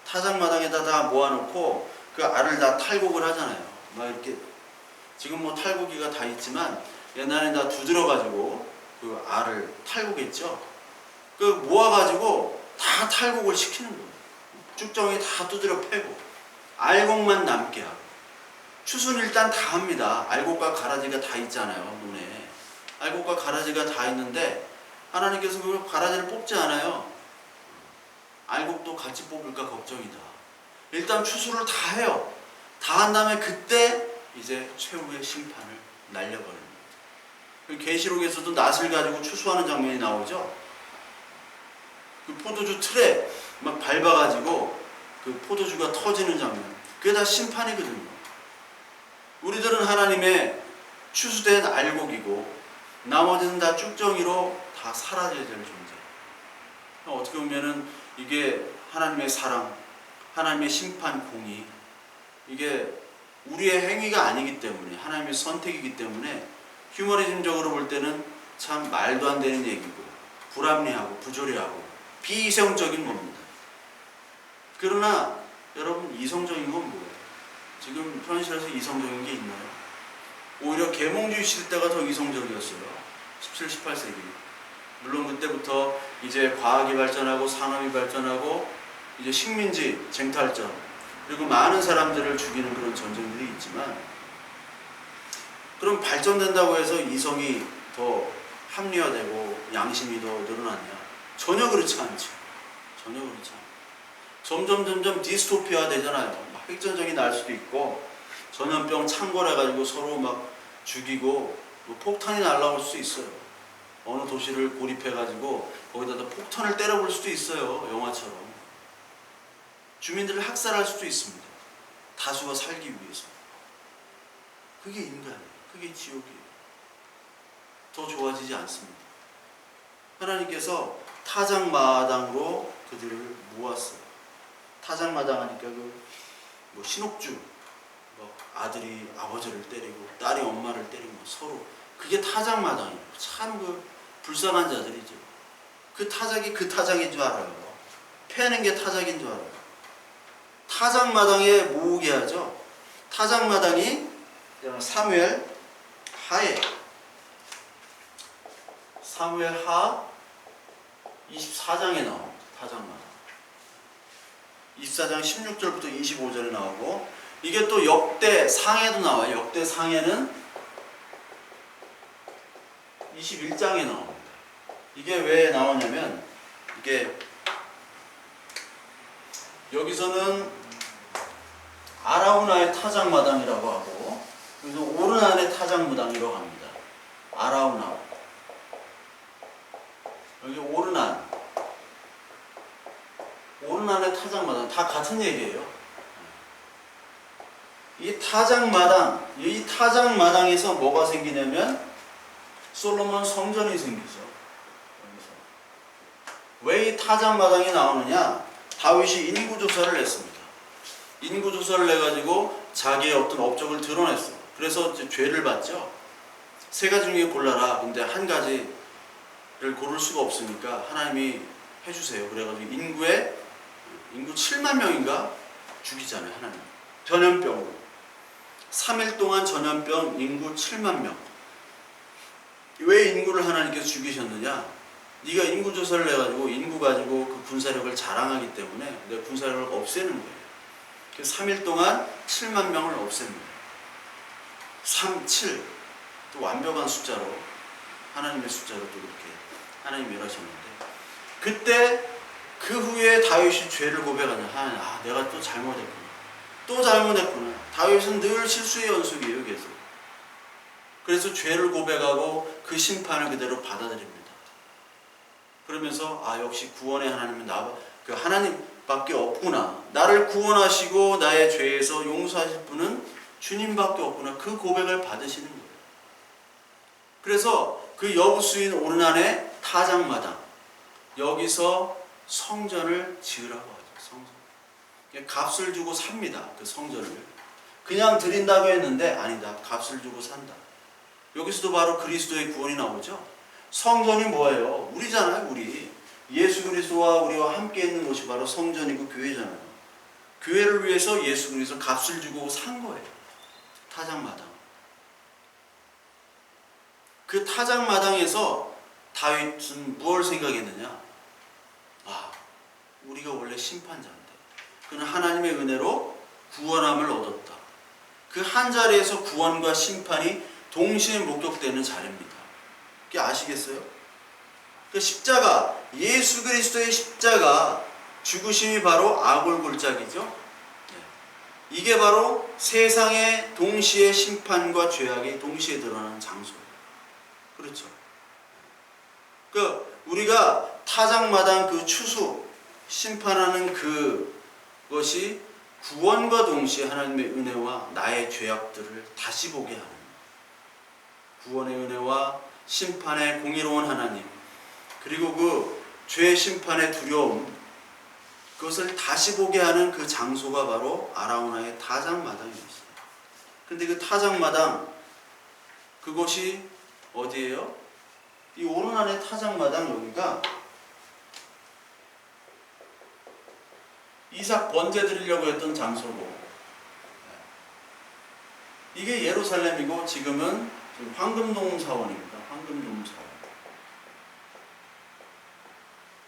타작마당에다 다 모아놓고 그 알을 다 탈곡을 하잖아요. 막 이렇게 지금 뭐 탈곡기가 다 있지만 옛날에 다 두드려가지고 그 알을 탈곡했죠. 그 모아가지고 다 탈곡을 시키는 거예요. 쭉정이 다 두드려 패고 알곡만 남게 하고. 추수는 일단 다 합니다. 알곡과 가라지가 다 있잖아요. 눈에 알곡과 가라지가 다 있는데 하나님께서 그 가라지를 뽑지 않아요. 알곡도 같이 뽑을까 걱정이다. 일단 추수를 다 해요. 다 한 다음에 그때 이제 최후의 심판을 날려버립니다. 계시록에서도 낫을 가지고 추수하는 장면이 나오죠. 그 포도주 틀에 막 밟아가지고 그 포도주가 터지는 장면, 그게 다 심판이거든요. 우리들은 하나님의 추수된 알곡이고 나머지는 다 쭉정이로 다 사라져야 될 존재. 어떻게 보면은 이게 하나님의 사랑, 하나님의 심판 공의, 이게 우리의 행위가 아니기 때문에, 하나님의 선택이기 때문에 휴머니즘적으로 볼 때는 참 말도 안 되는 얘기고 불합리하고 부조리하고 비이성적인 겁니다. 그러나 여러분, 이성적인 건 뭐예요? 지금 현실에서 이성적인 게 있나요? 오히려 계몽주의 시대 때가 더 이성적이었어요. 17, 18세기. 물론 그때부터 이제 과학이 발전하고 산업이 발전하고 이제 식민지 쟁탈전, 그리고 많은 사람들을 죽이는 그런 전쟁들이 있지만, 그럼 발전된다고 해서 이성이 더 합리화되고 양심이 더 늘어났냐? 전혀 그렇지 않죠. 전혀 그렇지 않아요. 점점 디스토피아 되잖아요. 막 핵전쟁이 날 수도 있고 전염병 창궐해가지고 서로 막 죽이고 뭐 폭탄이 날라올 수도 있어요. 어느 도시를 고립해가지고 거기다가 폭탄을 때려볼 수도 있어요. 영화처럼. 주민들을 학살할 수도 있습니다. 다수가 살기 위해서. 그게 인간이에요. 그게 지옥이에요. 더 좋아지지 않습니다. 하나님께서 타작마당으로 그들을 모았어요. 타작마당 하니까 뭐 신옥주, 뭐 아들이 아버지를 때리고 딸이 엄마를 때리고 서로, 그게 타작마당이에요. 참 불쌍한 자들이죠. 그 타작이 그 타작인 줄 알아요. 패는 게 타작인 줄 알아요. 타작마당에 모으게 하죠. 타작마당이 사무엘 하에, 사무엘 하 24장에 나옵니다. 타작마당 24장 16절부터 25절에 나오고, 이게 또 역대상에도 나와요. 역대상에는 21장에 나옵니다. 이게 왜 나오냐면, 이게 여기서는 아라우나의 타작마당이라고 하고, 여기서 오르난의 타작마당이라고 합니다. 아라우나, 여기 오르난의 타작마당, 다 같은 얘기예요. 이 타작마당에서 뭐가 생기냐면 솔로몬 성전이 생기죠. 왜 이 타작마당이 나오느냐? 다윗이 인구조사를 했습니다. 인구조사를 해가지고 자기의 어떤 업적을 드러냈어요. 그래서 죄를 받죠. 세 가지 중에 골라라. 근데 한 가지를 고를 수가 없으니까 하나님이 해주세요. 그래가지고 인구 7만 명인가 죽이잖아요. 하나님. 전염병으로. 3일 동안 전염병 인구 7만 명. 왜 인구를 하나님께서 죽이셨느냐? 네가 인구조사를 해가지고 인구 가지고 그 군사력을 자랑하기 때문에 내 군사력을 없애는 거예요. 그래서 3일 동안 7만 명을 없앱니다. 3, 7. 또 완벽한 숫자로, 하나님의 숫자로 또 그렇게 하나님이 일하셨는데, 그때 그 후에 다윗이 죄를 고백하냐? 하나님, 내가 또 잘못했구나. 또 잘못했구나. 다윗은 늘 실수의 연속이에요, 계속. 그래서 죄를 고백하고 그 심판을 그대로 받아들입니다. 그러면서 역시 구원의 하나님은 그 하나님밖에 없구나. 나를 구원하시고 나의 죄에서 용서하실 분은 주님밖에 없구나. 그 고백을 받으시는 거예요. 그래서 그 여부수인 오르난의 타작마당, 여기서 성전을 지으라고 하죠. 성전. 값을 주고 삽니다. 그 성전을. 그냥 드린다고 했는데 아니다. 값을 주고 산다. 여기서도 바로 그리스도의 구원이 나오죠. 성전이 뭐예요? 우리잖아요. 우리. 예수 그리스도와 우리와 함께 있는 곳이 바로 성전이고 교회잖아요. 교회를 위해서 예수 그리스도 값을 주고 산 거예요. 타작마당. 그 타작마당에서 다윗은 무엇을 생각했느냐? 아, 우리가 원래 심판자인데 그는 하나님의 은혜로 구원함을 얻었다. 그 한 자리에서 구원과 심판이 동시에 목격되는 자리입니다. 그게 아시겠어요? 그 십자가, 예수 그리스도의 십자가 죽으심이 바로 아골골짜기죠. 이게 바로 세상의 동시에 심판과 죄악이 동시에 드러나는 장소예요. 그렇죠. 그 우리가 타작마당 그 추수 심판하는 그것이 구원과 동시에 하나님의 은혜와 나의 죄악들을 다시 보게 하는, 구원의 은혜와 심판의 공의로운 하나님, 그리고 그 죄 심판의 두려움, 그것을 다시 보게 하는 그 장소가 바로 아라우나의 타작마당이었어요. 근데 그 타작마당, 그것이 어디예요? 이 오르난의 타작마당, 여기가 이삭 번제 드리려고 했던 장소고, 이게 예루살렘이고 지금은 황금동 사원입니다. 황금동 사원.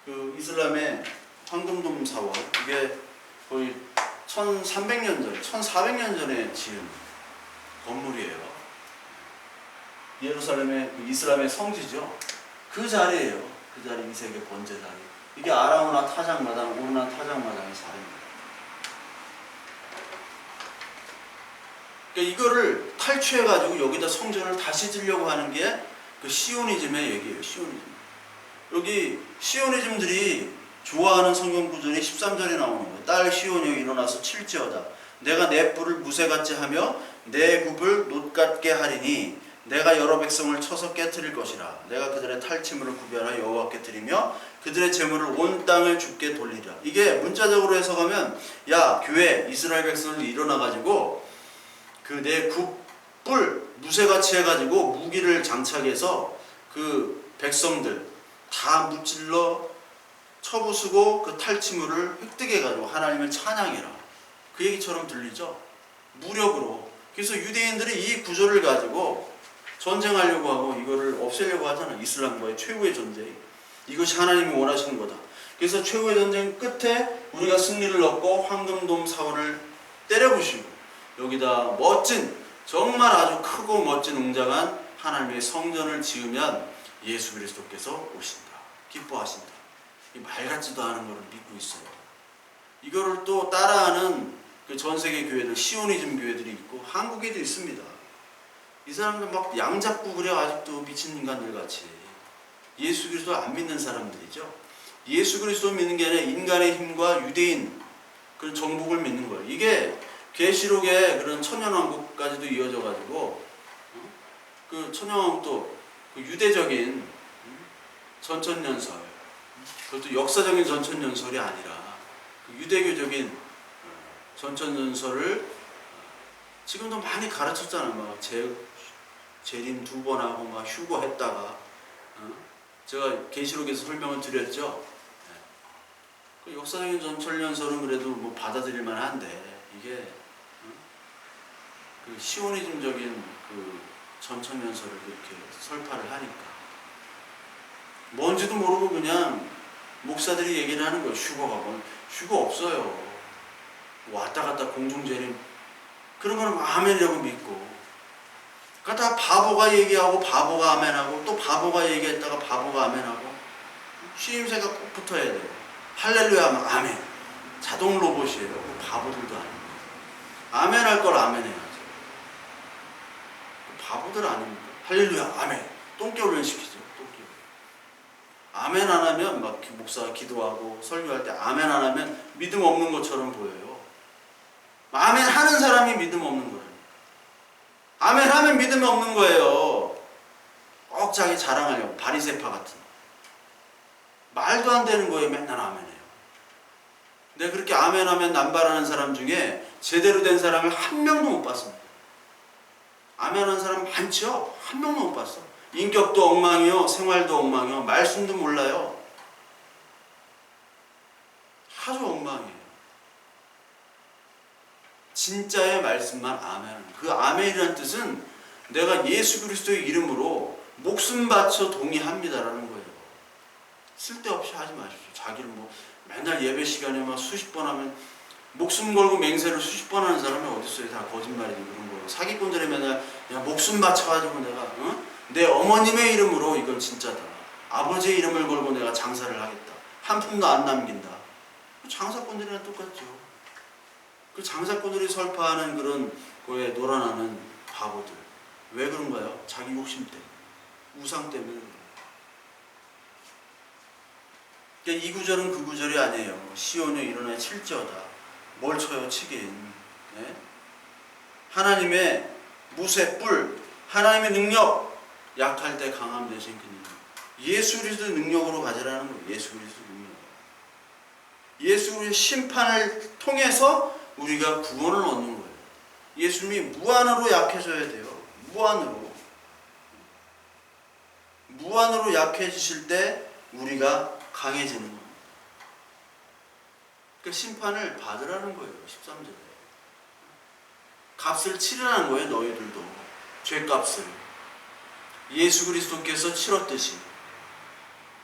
그 이슬람의 황금동 사원, 이게 거의 1300년 전, 1400년 전에 지은 건물이에요. 예루살렘의 그 이슬람의 성지죠. 그 자리예요. 그 자리, 이색의 번제 자리. 이게 아라우나 타작마당, 오르난 타작마당의 자리입니다. 그러니까 이거를 탈취해가지고 여기다 성전을 다시 지려고 하는 게 그 시오니즘의 얘기예요. 시오니즘. 여기 시오니즘들이 좋아하는 성경 구절이 13절에 나오는 거예요. 딸 시온이여 일어나서 칠지어다. 내가 내 뿔을 무쇠같이 하며 내 굽을 놋같게 하리니 내가 여러 백성을 쳐서 깨트릴 것이라. 내가 그들의 탈취물을 구별하여 여호와께 드리며 그들의 재물을 온 땅을 주께 돌리라. 이게 문자적으로 해석하면, 야 교회 이스라엘 백성을 일어나가지고 그 내 굽을 무쇠같이 해가지고 무기를 장착해서 그 백성들 다 무찔러 쳐부수고 그 탈취물을 획득해가지고 하나님을 찬양해라. 그 얘기처럼 들리죠? 무력으로. 그래서 유대인들이 이 구조를 가지고 전쟁하려고 하고 이거를 없애려고 하잖아. 이슬람과의 최후의 전쟁. 이것이 하나님이 원하시는 거다. 그래서 최후의 전쟁 끝에 우리가 승리를 얻고 황금돔 사원을 때려부시고 여기다 멋진, 정말 아주 크고 멋진 웅장한 하나님의 성전을 지으면 예수 그리스도께서 오신다. 기뻐하신다. 이 말 같지도 않은 것을 믿고 있어요. 이거를 또 따라하는 그 전 세계 교회들, 시오니즘 교회들이 있고 한국에도 있습니다. 이 사람들 막 양잡고 그래. 아직도 미친 인간들 같이. 예수 그리스도 안 믿는 사람들이죠. 예수 그리스도 믿는 게 아니라 인간의 힘과 유대인 그런 정복을 믿는 거예요. 이게 계시록의 그런 천년왕국까지도 이어져 가지고 그 천년왕국도 그 유대적인 전천년설, 그것도 역사적인 전천년설이 아니라 그 유대교적인 전천년설을 지금도 많이 가르쳤잖아요. 막 재림 2번 하고 막 휴거했다가 제가 계시록에서 설명을 드렸죠. 그 역사적인 전천년설은 그래도 뭐 받아들일 만한데 이게 그 시오니즘적인 그 전천년설을 그렇게 설파를 하니까 뭔지도 모르고 그냥 목사들이 얘기를 하는 거예요. 휴거가 뭐 휴거 없어요. 왔다 갔다 공중재림 그런 거는 아멘이라고 믿고, 그러니까 다 바보가 얘기하고 바보가 아멘하고 또 바보가 얘기했다가 바보가 아멘하고 취임새가 꼭 붙어야 돼요. 할렐루야 하면 아멘. 자동 로봇이에요. 바보들도 아니고. 아멘 할 걸 아멘 해야죠. 바보들 아닙니까? 할렐루야 아멘. 똥개훈련 시키죠. 똥개훈련. 아멘 안 하면 막 목사가 기도하고 설교할 때 아멘 안 하면 믿음 없는 것처럼 보여요. 아멘 하는 사람이 믿음 없는 거예요. 아멘 하면 믿음이 없는 거예요. 꼭 자기 자랑하려고. 바리새파 같은. 말도 안 되는 거예요. 맨날 아멘해요. 근데 그렇게 아멘하면 남발하는 사람 중에 제대로 된 사람을 한 명도 못 봤습니다. 아멘하는 사람 많죠? 한 명도 못 봤어. 인격도 엉망이요, 생활도 엉망이요, 말씀도 몰라요. 아주 엉망이에요. 진짜의 말씀만 아멘. 그 아멘이라는 뜻은 내가 예수 그리스도의 이름으로 목숨 바쳐 동의합니다라는 거예요. 쓸데없이 하지 마십시오. 자기를 뭐 맨날 예배 시간에 막 수십 번 하면 목숨 걸고 맹세를 수십 번 하는 사람이 어디 있어요? 다 거짓말이지 그런 거. 사기꾼들이 맨날 그냥 목숨 바쳐가지고 내가 내 어머님의 이름으로 이건 진짜다. 아버지의 이름을 걸고 내가 장사를 하겠다. 한 푼도 안 남긴다. 장사꾼들이랑 똑같죠. 그 장사꾼들이 설파하는 그런 거에 놀아나는 바보들. 왜 그런가요? 자기 욕심 때문에. 우상 때문에 그래요. 그러니까 이 구절은 그 구절이 아니에요. 시온에 일어나 칠지어다. 뭘 쳐요? 치긴. 네? 하나님의 무쇠 뿔, 하나님의 능력, 약할 때 강함 되신 그님. 예수 그리스도의 능력으로 가지라는 거예요. 예수 그리스도의 능력. 예수 그리스도의 심판을 통해서 우리가 구원을 얻는 거예요. 예수님이 무한으로 약해져야 돼요. 무한으로. 무한으로 약해지실 때 우리가 강해지는 겁니다. 그 심판을 받으라는 거예요. 13절에. 값을 치르라는 거예요. 너희들도. 죄값을. 예수 그리스도께서 치렀듯이.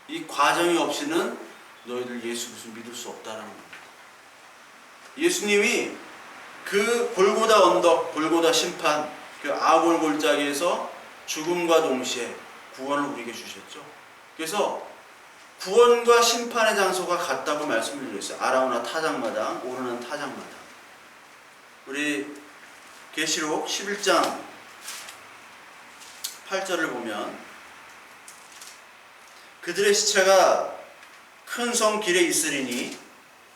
이 과정이 없이는 너희들 예수 그리스도 믿을 수 없다는 겁니다. 예수님이 그 골고다 언덕, 골고다 심판, 그 아골 골짜기에서 죽음과 동시에 구원을 우리에게 주셨죠. 그래서 구원과 심판의 장소가 같다고 말씀을 드렸어요. 아라우나 타작마당, 오르는 타작마당. 우리 계시록 11장 8절을 보면 그들의 시체가 큰 성 길에 있으리니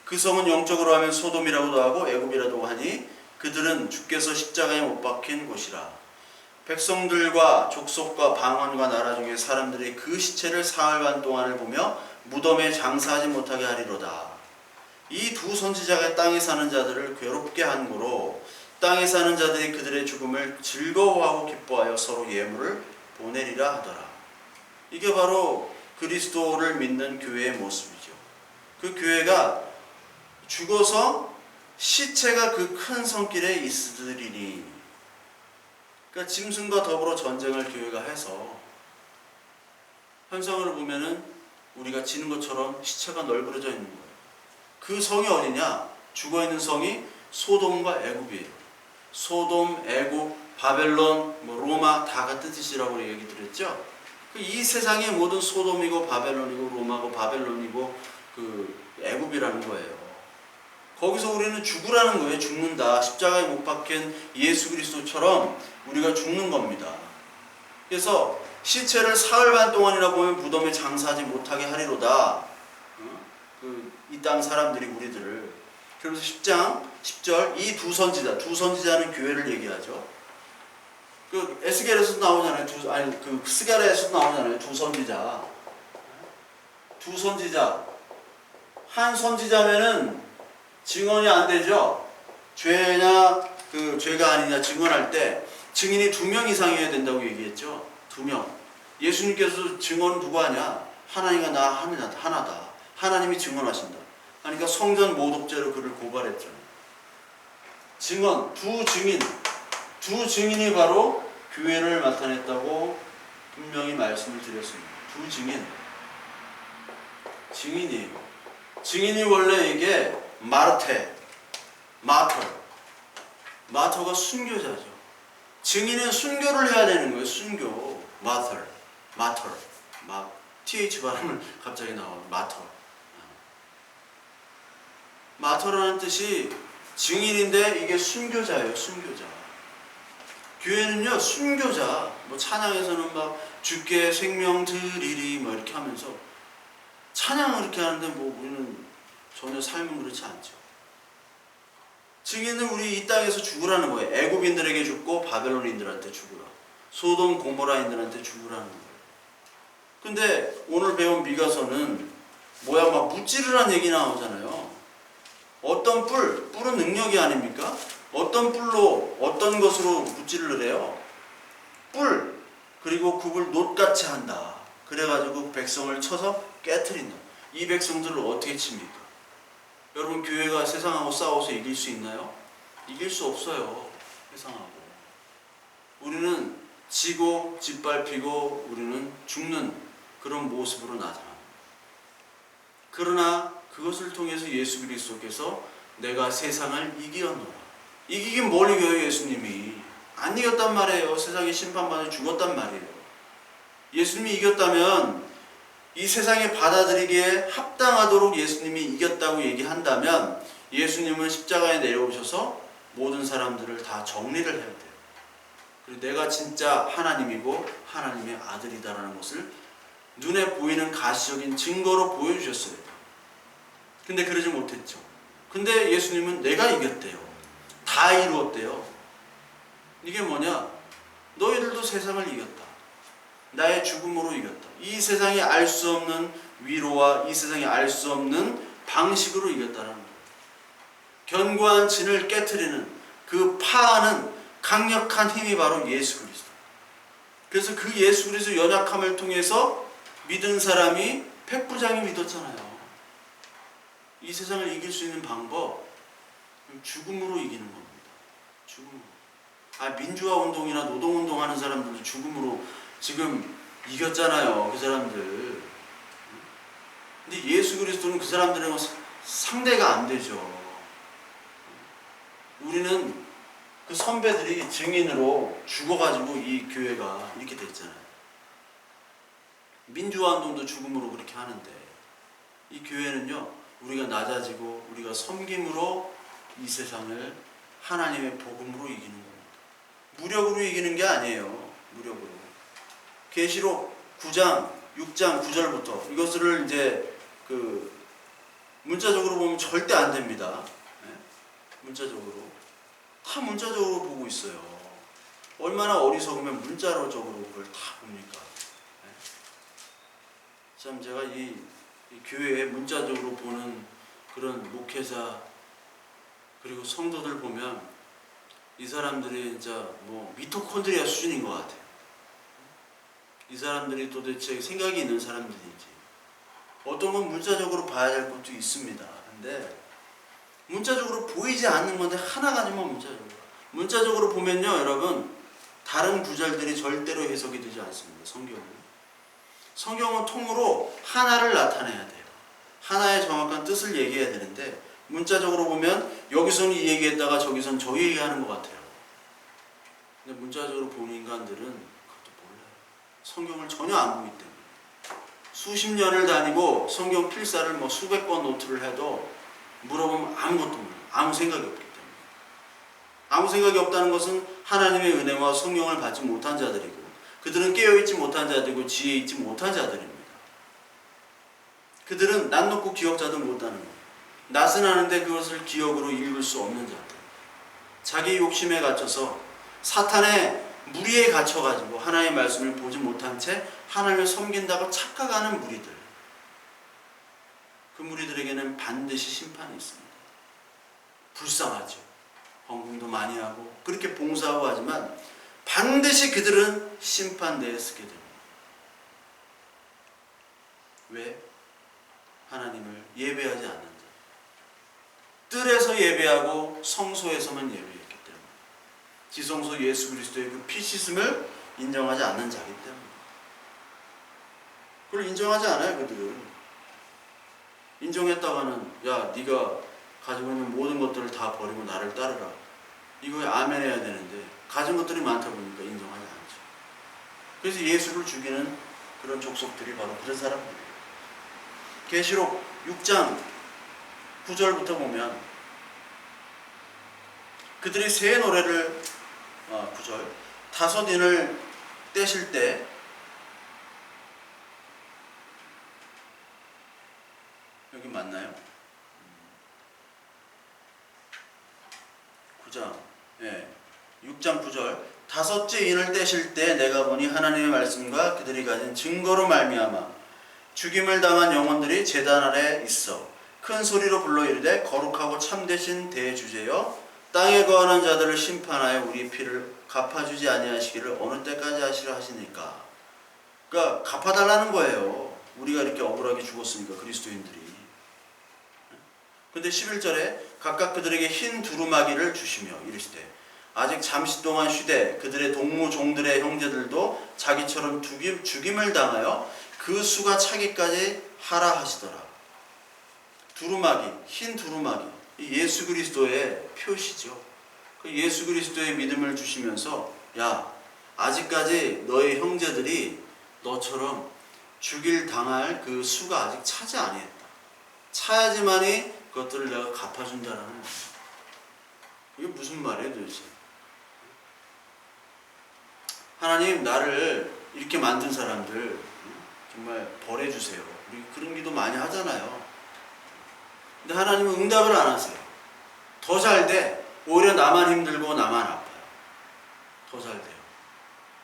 그 성은 영적으로 하면 소돔이라고도 하고 애굽이라고 하니 그들은 주께서 십자가에 못 박힌 곳이라. 백성들과 족속과 방언과 나라 중에 사람들이 그 시체를 사흘 반 동안을 보며 무덤에 장사하지 못하게 하리로다. 이 두 선지자가 땅에 사는 자들을 괴롭게 한 고로 땅에 사는 자들이 그들의 죽음을 즐거워하고 기뻐하여 서로 예물을 보내리라 하더라. 이게 바로 그리스도를 믿는 교회의 모습이죠. 그 교회가 죽어서 시체가 그 큰 성길에 있으리니, 그러니까 짐승과 더불어 전쟁을 교회가 해서 현상으로 보면은 우리가 지는 것처럼 시체가 널브러져 있는 거예요. 그 성이 어디냐? 죽어있는 성이 소돔과 애굽이에요. 소돔, 애굽, 바벨론, 로마 다 같은 뜻이라고 얘기 드렸죠. 이 세상의 모든 소돔이고 바벨론이고 로마고 바벨론이고 그 애굽이라는 거예요. 거기서 우리는 죽으라는 거예요. 죽는다. 십자가에 못 박힌 예수 그리스도처럼 우리가 죽는 겁니다. 그래서 시체를 사흘 반 동안이나 보면 무덤에 장사하지 못하게 하리로다. 이 땅 사람들이 우리들을. 그래서 10장 10절 이 두 선지자는 교회를 얘기하죠. 그 에스겔에서도 나오잖아요. 그 스가랴에서도 나오잖아요. 두 선지자. 한 선지자면은 증언이 안 되죠. 죄냐 죄가 아니냐 증언할 때 증인이 2명 이상이어야 된다고 얘기했죠. 2명. 예수님께서 증언 누구 하냐? 하나님과 나 하나다. 하나님이 증언하신다. 그러니까 성전 모독죄로 그를 고발했잖아요. 증언, 두 증인이 바로 교회를 나타냈다고 분명히 말씀을 드렸습니다. 두 증인이에요. 증인이 원래 이게 마터가 순교자죠. 증인은 순교를 해야 되는 거예요. 순교. 마터. th 발음을 갑자기 나와요. 마터라는 뜻이 증인인데 이게 순교자예요. 순교자. 교회는요 순교자. 찬양에서는 막 주께 생명 드리리 이렇게 하면서 찬양을 이렇게 하는데 우리는 전혀 삶은 그렇지 않죠. 증인은 우리 이 땅에서 죽으라는 거예요. 애굽인들에게 죽고 바벨론인들한테 죽으라. 소돔 고모라인들한테 죽으라는 거예요. 근데 오늘 배운 미가서는 막 무찌르란 얘기 나오잖아요. 어떤 뿔은 능력이 아닙니까? 어떤 뿔로 어떤 것으로 무찌르를 해요? 뿔, 그리고 굽을 놋같이 한다. 그래가지고 백성을 쳐서 깨트린다. 이 백성들을 어떻게 칩니까? 여러분 교회가 세상하고 싸워서 이길 수 있나요? 이길 수 없어요. 세상하고. 우리는 지고 짓밟히고 우리는 죽는 그런 모습으로 나타납니다. 그러나 그것을 통해서 예수 그리스도께서 내가 세상을 이기었노라. 이기긴 뭘 이겨요? 예수님이 안 이겼단 말이에요. 세상에 심판받아 죽었단 말이에요. 예수님이 이겼다면, 이 세상에 받아들이기에 합당하도록 예수님이 이겼다고 얘기한다면 예수님은 십자가에 내려오셔서 모든 사람들을 다 정리를 해야 돼요. 그리고 내가 진짜 하나님이고 하나님의 아들이다라는 것을 눈에 보이는 가시적인 증거로 보여주셨어요. 근데 그러지 못했죠. 근데 예수님은 내가 이겼대요. 다 이루었대요. 이게 뭐냐? 너희들도 세상을 이겼다. 나의 죽음으로 이겼다. 이 세상에 알 수 없는 위로와 이 세상에 알 수 없는 방식으로 이겼다는 거예요. 견고한 진을 깨트리는 그 파하는 강력한 힘이 바로 예수 그리스도. 그래서 그 예수 그리스도 연약함을 통해서 믿은 사람이 백부장이 믿었잖아요. 이 세상을 이길 수 있는 방법, 죽음으로 이기는 겁니다. 죽음으로. 민주화 운동이나 노동 운동 하는 사람들도 죽음으로 지금 이겼잖아요. 그 사람들. 근데 예수 그리스도는 그 사람들은 상대가 안 되죠. 우리는 그 선배들이 증인으로 죽어가지고 이 교회가 이렇게 됐잖아요. 민주화 운동도 죽음으로 그렇게 하는데, 이 교회는요, 우리가 낮아지고 우리가 섬김으로 이 세상을 하나님의 복음으로 이기는 겁니다. 무력으로 이기는 게 아니에요. 무력으로. 계시록 9장 6장 9절부터 이것을 이제 문자적으로 보면 절대 안 됩니다. 네? 문자적으로 다 문자적으로 보고 있어요. 얼마나 어리석으면 문자적으로 그걸 다 봅니까? 네? 참 제가 이 교회에 문자적으로 보는 그런 목회자 그리고 성도들 보면 이 사람들이 진짜 미토콘드리아 수준인 것 같아요. 이 사람들이 도대체 생각이 있는 사람들인지, 어떤 건 문자적으로 봐야 될 것도 있습니다. 근데 문자적으로 보이지 않는 건데 하나가지만 문자적으로 보면요, 여러분, 다른 구절들이 절대로 해석이 되지 않습니다. 성경은 통으로 하나를 나타내야 돼요. 하나의 정확한 뜻을 얘기해야 되는데, 문자적으로 보면 여기서는 이 얘기했다가 저기서는 저 얘기하는 것 같아요. 근데 문자적으로 보는 인간들은 그것도 몰라요. 성경을 전혀 안 보기 때문에. 수십 년을 다니고 성경 필사를 수백 권 노트를 해도 물어보면 아무것도 몰라요. 아무 생각이 없기 때문에. 아무 생각이 없다는 것은 하나님의 은혜와 성령을 받지 못한 자들이고, 그들은 깨어있지 못한 자들이고 지혜 있지 못한 자들입니다. 그들은 낯 놓고 기억자도 못하는 거예요. 낯은 아는데 그것을 기억으로 읽을 수 없는 자들. 자기 욕심에 갇혀서 사탄의 무리에 갇혀가지고 하나님의 말씀을 보지 못한 채 하나님을 섬긴다고 착각하는 무리들. 그 무리들에게는 반드시 심판이 있습니다. 불쌍하죠. 헌금도 많이 하고 그렇게 봉사하고 하지만 반드시 그들은 심판대에 서게 됩니다. 왜? 하나님을 예배하지 않는 자. 뜰에서 예배하고 성소에서만 예배했기 때문에, 지성소 예수 그리스도의 그 피 씻음을 인정하지 않는 자이기 때문에. 그걸 인정하지 않아요. 그들은. 인정했다가는 야, 네가 가지고 있는 모든 것들을 다 버리고 나를 따르라, 이거에 아멘 해야 되는데 가진 것들이 많다 보니까 인정하지 않죠. 그래서 예수를 죽이는 그런 족속들이 바로 그런 사람들이에요. 계시록 6장 9절부터 보면 그들이 새 노래를 9절 다섯 인을 떼실 때 여기 맞나요? 9장 6장 9절 다섯째 인을 떼실 때 내가 보니 하나님의 말씀과 그들이 가진 증거로 말미암아 죽임을 당한 영혼들이 제단 아래 있어 큰 소리로 불러 이르되 거룩하고 참되신 대주제여 땅에 거하는 자들을 심판하여 우리 피를 갚아주지 아니하시기를 어느 때까지 하시려 하시니까. 그러니까 갚아달라는 거예요. 우리가 이렇게 억울하게 죽었으니까, 그리스도인들이. 근데 11절에 각각 그들에게 흰 두루마기를 주시며 이르시되 아직 잠시 동안 쉬되 그들의 동무 종들의 형제들도 자기처럼 죽임을 당하여 그 수가 차기까지 하라 하시더라. 두루마기, 흰 두루마기, 예수 그리스도의 표시죠. 그 예수 그리스도의 믿음을 주시면서 야, 아직까지 너의 형제들이 너처럼 죽일 당할 그 수가 아직 차지 아니했다. 차야지만이 그것들을 내가 갚아준다라는 거예요. 이게 무슨 말이에요 도대체? 하나님, 나를 이렇게 만든 사람들 정말 벌해주세요. 우리 그런 기도 많이 하잖아요. 근데 하나님은 응답을 안 하세요. 더 잘 돼. 오히려 나만 힘들고 나만 아파요. 더 잘 돼요.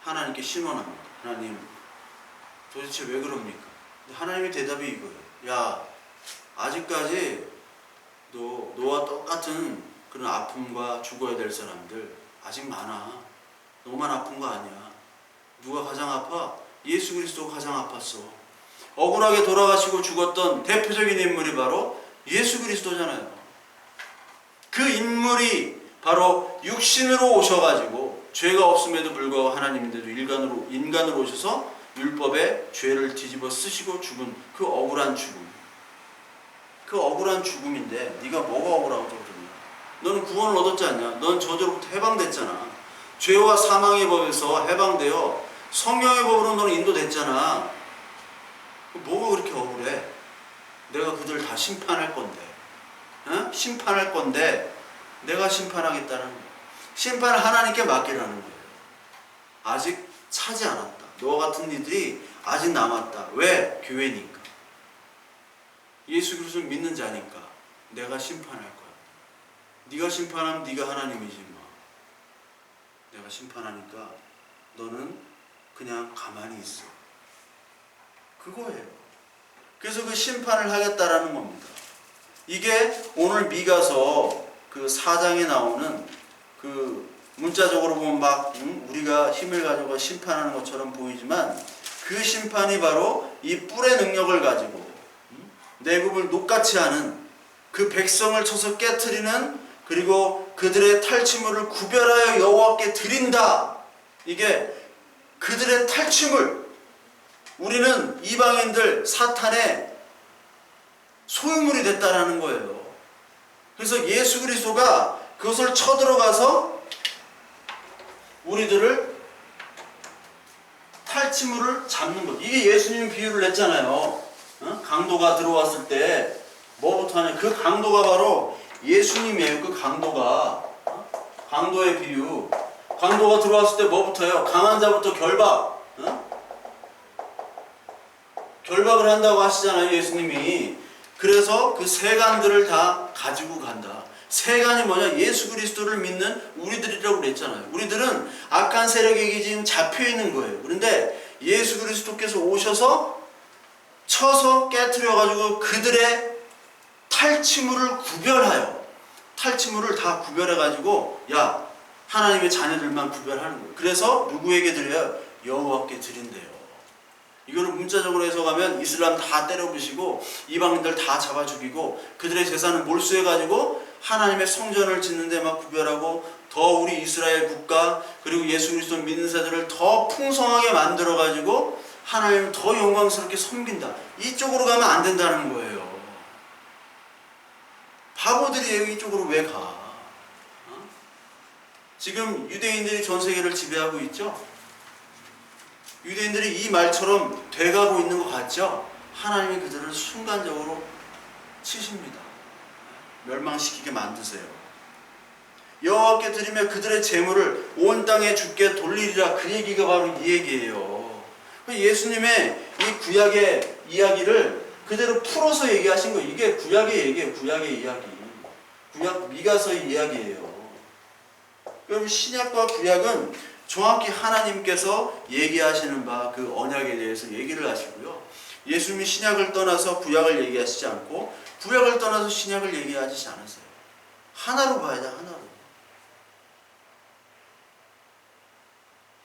하나님께 신원합니다. 하나님, 도대체 왜 그럽니까? 근데 하나님의 대답이 이거예요. 야, 아직까지 너와 똑같은 그런 아픔과 죽어야 될 사람들 아직 많아. 너만 아픈 거 아니야. 누가 가장 아파? 예수 그리스도가 가장 아팠어. 억울하게 돌아가시고 죽었던 대표적인 인물이 바로 예수 그리스도잖아요. 그 인물이 바로 육신으로 오셔가지고 죄가 없음에도 불구하고 하나님인데도 인간으로 오셔서 율법의 죄를 뒤집어 쓰시고 죽은 그 억울한 죽음. 그 억울한 죽음인데 네가 뭐가 억울하고 그러냐? 너는 구원을 얻었지 않냐? 넌 저주로부터 해방됐잖아. 죄와 사망의 법에서 해방되어 성령의 법으로 너는 인도됐잖아. 뭐가 그렇게 억울해? 내가 그들 다 심판할 건데, 심판할 건데 내가 심판하겠다는 거예요. 심판을 하나님께 맡기라는 거예요. 아직 차지 않았다. 너와 같은 이들이 아직 남았다. 왜? 교회니까. 예수 그리스도를 믿는 자니까 내가 심판할 거야. 네가 심판하면 네가 하나님이지 뭐. 내가 심판하니까 너는 그냥 가만히 있어. 그거예요. 그래서 그 심판을 하겠다라는 겁니다. 이게 오늘 미가서 그 4장에 나오는 그 문자적으로 보면 막 우리가 힘을 가지고 심판하는 것처럼 보이지만 그 심판이 바로 이 뿔의 능력을 가지고 내국을 녹같이 하는 그 백성을 쳐서 깨트리는, 그리고 그들의 탈취물을 구별하여 여호와께 드린다. 이게 그들의 탈취물, 우리는 이방인들 사탄의 소유물이 됐다라는 거예요. 그래서 예수 그리스도가 그것을 쳐들어가서 우리들을 탈취물을 잡는 것. 이게 예수님 비유를 냈잖아요. 강도가 들어왔을 때 뭐부터 하냐? 그 강도가 바로 예수님이에요. 그 강도가. 강도의 비유. 강도가 들어왔을 때 뭐부터 해요? 강한 자부터 결박. 결박을 한다고 하시잖아요, 예수님이. 그래서 그 세간들을 다 가지고 간다. 세간이 뭐냐? 예수 그리스도를 믿는 우리들이라고 그랬잖아요. 우리들은 악한 세력에게 지금 잡혀있는 거예요. 그런데 예수 그리스도께서 오셔서 쳐서 깨트려가지고 그들의 탈취물을 구별하여, 탈취물을 다 구별해가지고 야, 하나님의 자녀들만 구별하는 거예요. 그래서 누구에게 드려요? 여호와께 드린대요. 이거를 문자적으로 해석하면 이슬람 다 때려 부시고 이방인들 다 잡아 죽이고 그들의 재산을 몰수해가지고 하나님의 성전을 짓는데 막 구별하고 더 우리 이스라엘 국가 그리고 예수 그리스도 믿는 자들을 더 풍성하게 만들어가지고 하나님을 더 영광스럽게 섬긴다. 이쪽으로 가면 안 된다는 거예요. 바보들이에요. 이쪽으로 왜 가? 지금 유대인들이 전 세계를 지배하고 있죠? 유대인들이 이 말처럼 돼가고 있는 것 같죠? 하나님이 그들을 순간적으로 치십니다. 멸망시키게 만드세요. 여호와께 드리며 그들의 재물을 온 땅에 주께 돌리리라. 그 얘기가 바로 이 얘기예요. 예수님의 이 구약의 이야기를 그대로 풀어서 얘기하신 거예요. 이게 구약의 얘기예요. 구약의 이야기. 구약 미가서의 이야기예요. 여러분, 신약과 구약은 정확히 하나님께서 얘기하시는 바 그 언약에 대해서 얘기를 하시고요. 예수님이 신약을 떠나서 구약을 얘기하시지 않고 구약을 떠나서 신약을 얘기하지 않으세요. 하나로 봐야 돼. 하나로.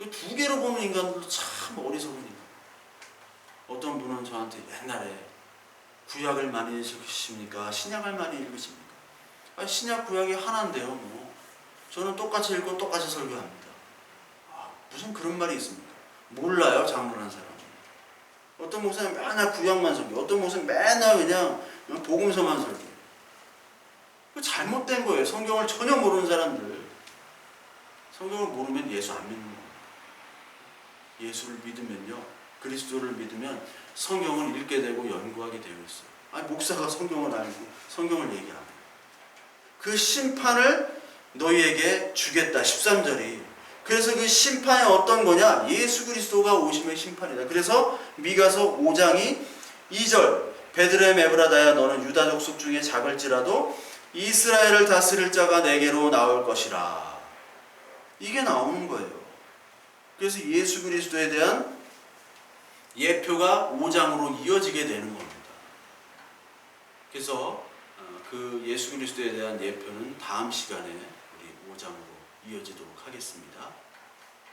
두 개로 보는 인간들도 참 어리석은 인간. 어떤 분은 저한테 옛날에 구약을 많이 읽으십니까? 신약을 많이 읽으십니까? 아니, 신약 구약이 하나인데요. 뭐 저는 똑같이 읽고 똑같이 설교합니다. 무슨 그런 말이 있습니까? 몰라요, 장로라는 사람은. 어떤 목사님 맨날 구약만 설교, 어떤 목사님 맨날 그냥 복음서만 설교. 그 잘못된 거예요. 성경을 전혀 모르는 사람들. 성경을 모르면 예수 안 믿는 거예요. 예수를 믿으면요, 그리스도를 믿으면 성경을 읽게 되고 연구하게 되어 있어요. 아니, 목사가 성경을 알고 성경을 얘기 안 해요. 그 심판을 너희에게 주겠다. 13절이. 그래서 그 심판이 어떤 거냐? 예수 그리스도가 오심의 심판이다. 그래서 미가서 5장이 2절, 베들레헴 에브라다야, 너는 유다 족속 중에 작을지라도 이스라엘을 다스릴 자가 내게로 나올 것이라. 이게 나오는 거예요. 그래서 예수 그리스도에 대한 예표가 5장으로 이어지게 되는 겁니다. 그래서 그 예수 그리스도에 대한 예표는 다음 시간에 우리 5장으로 이어지도록 하겠습니다.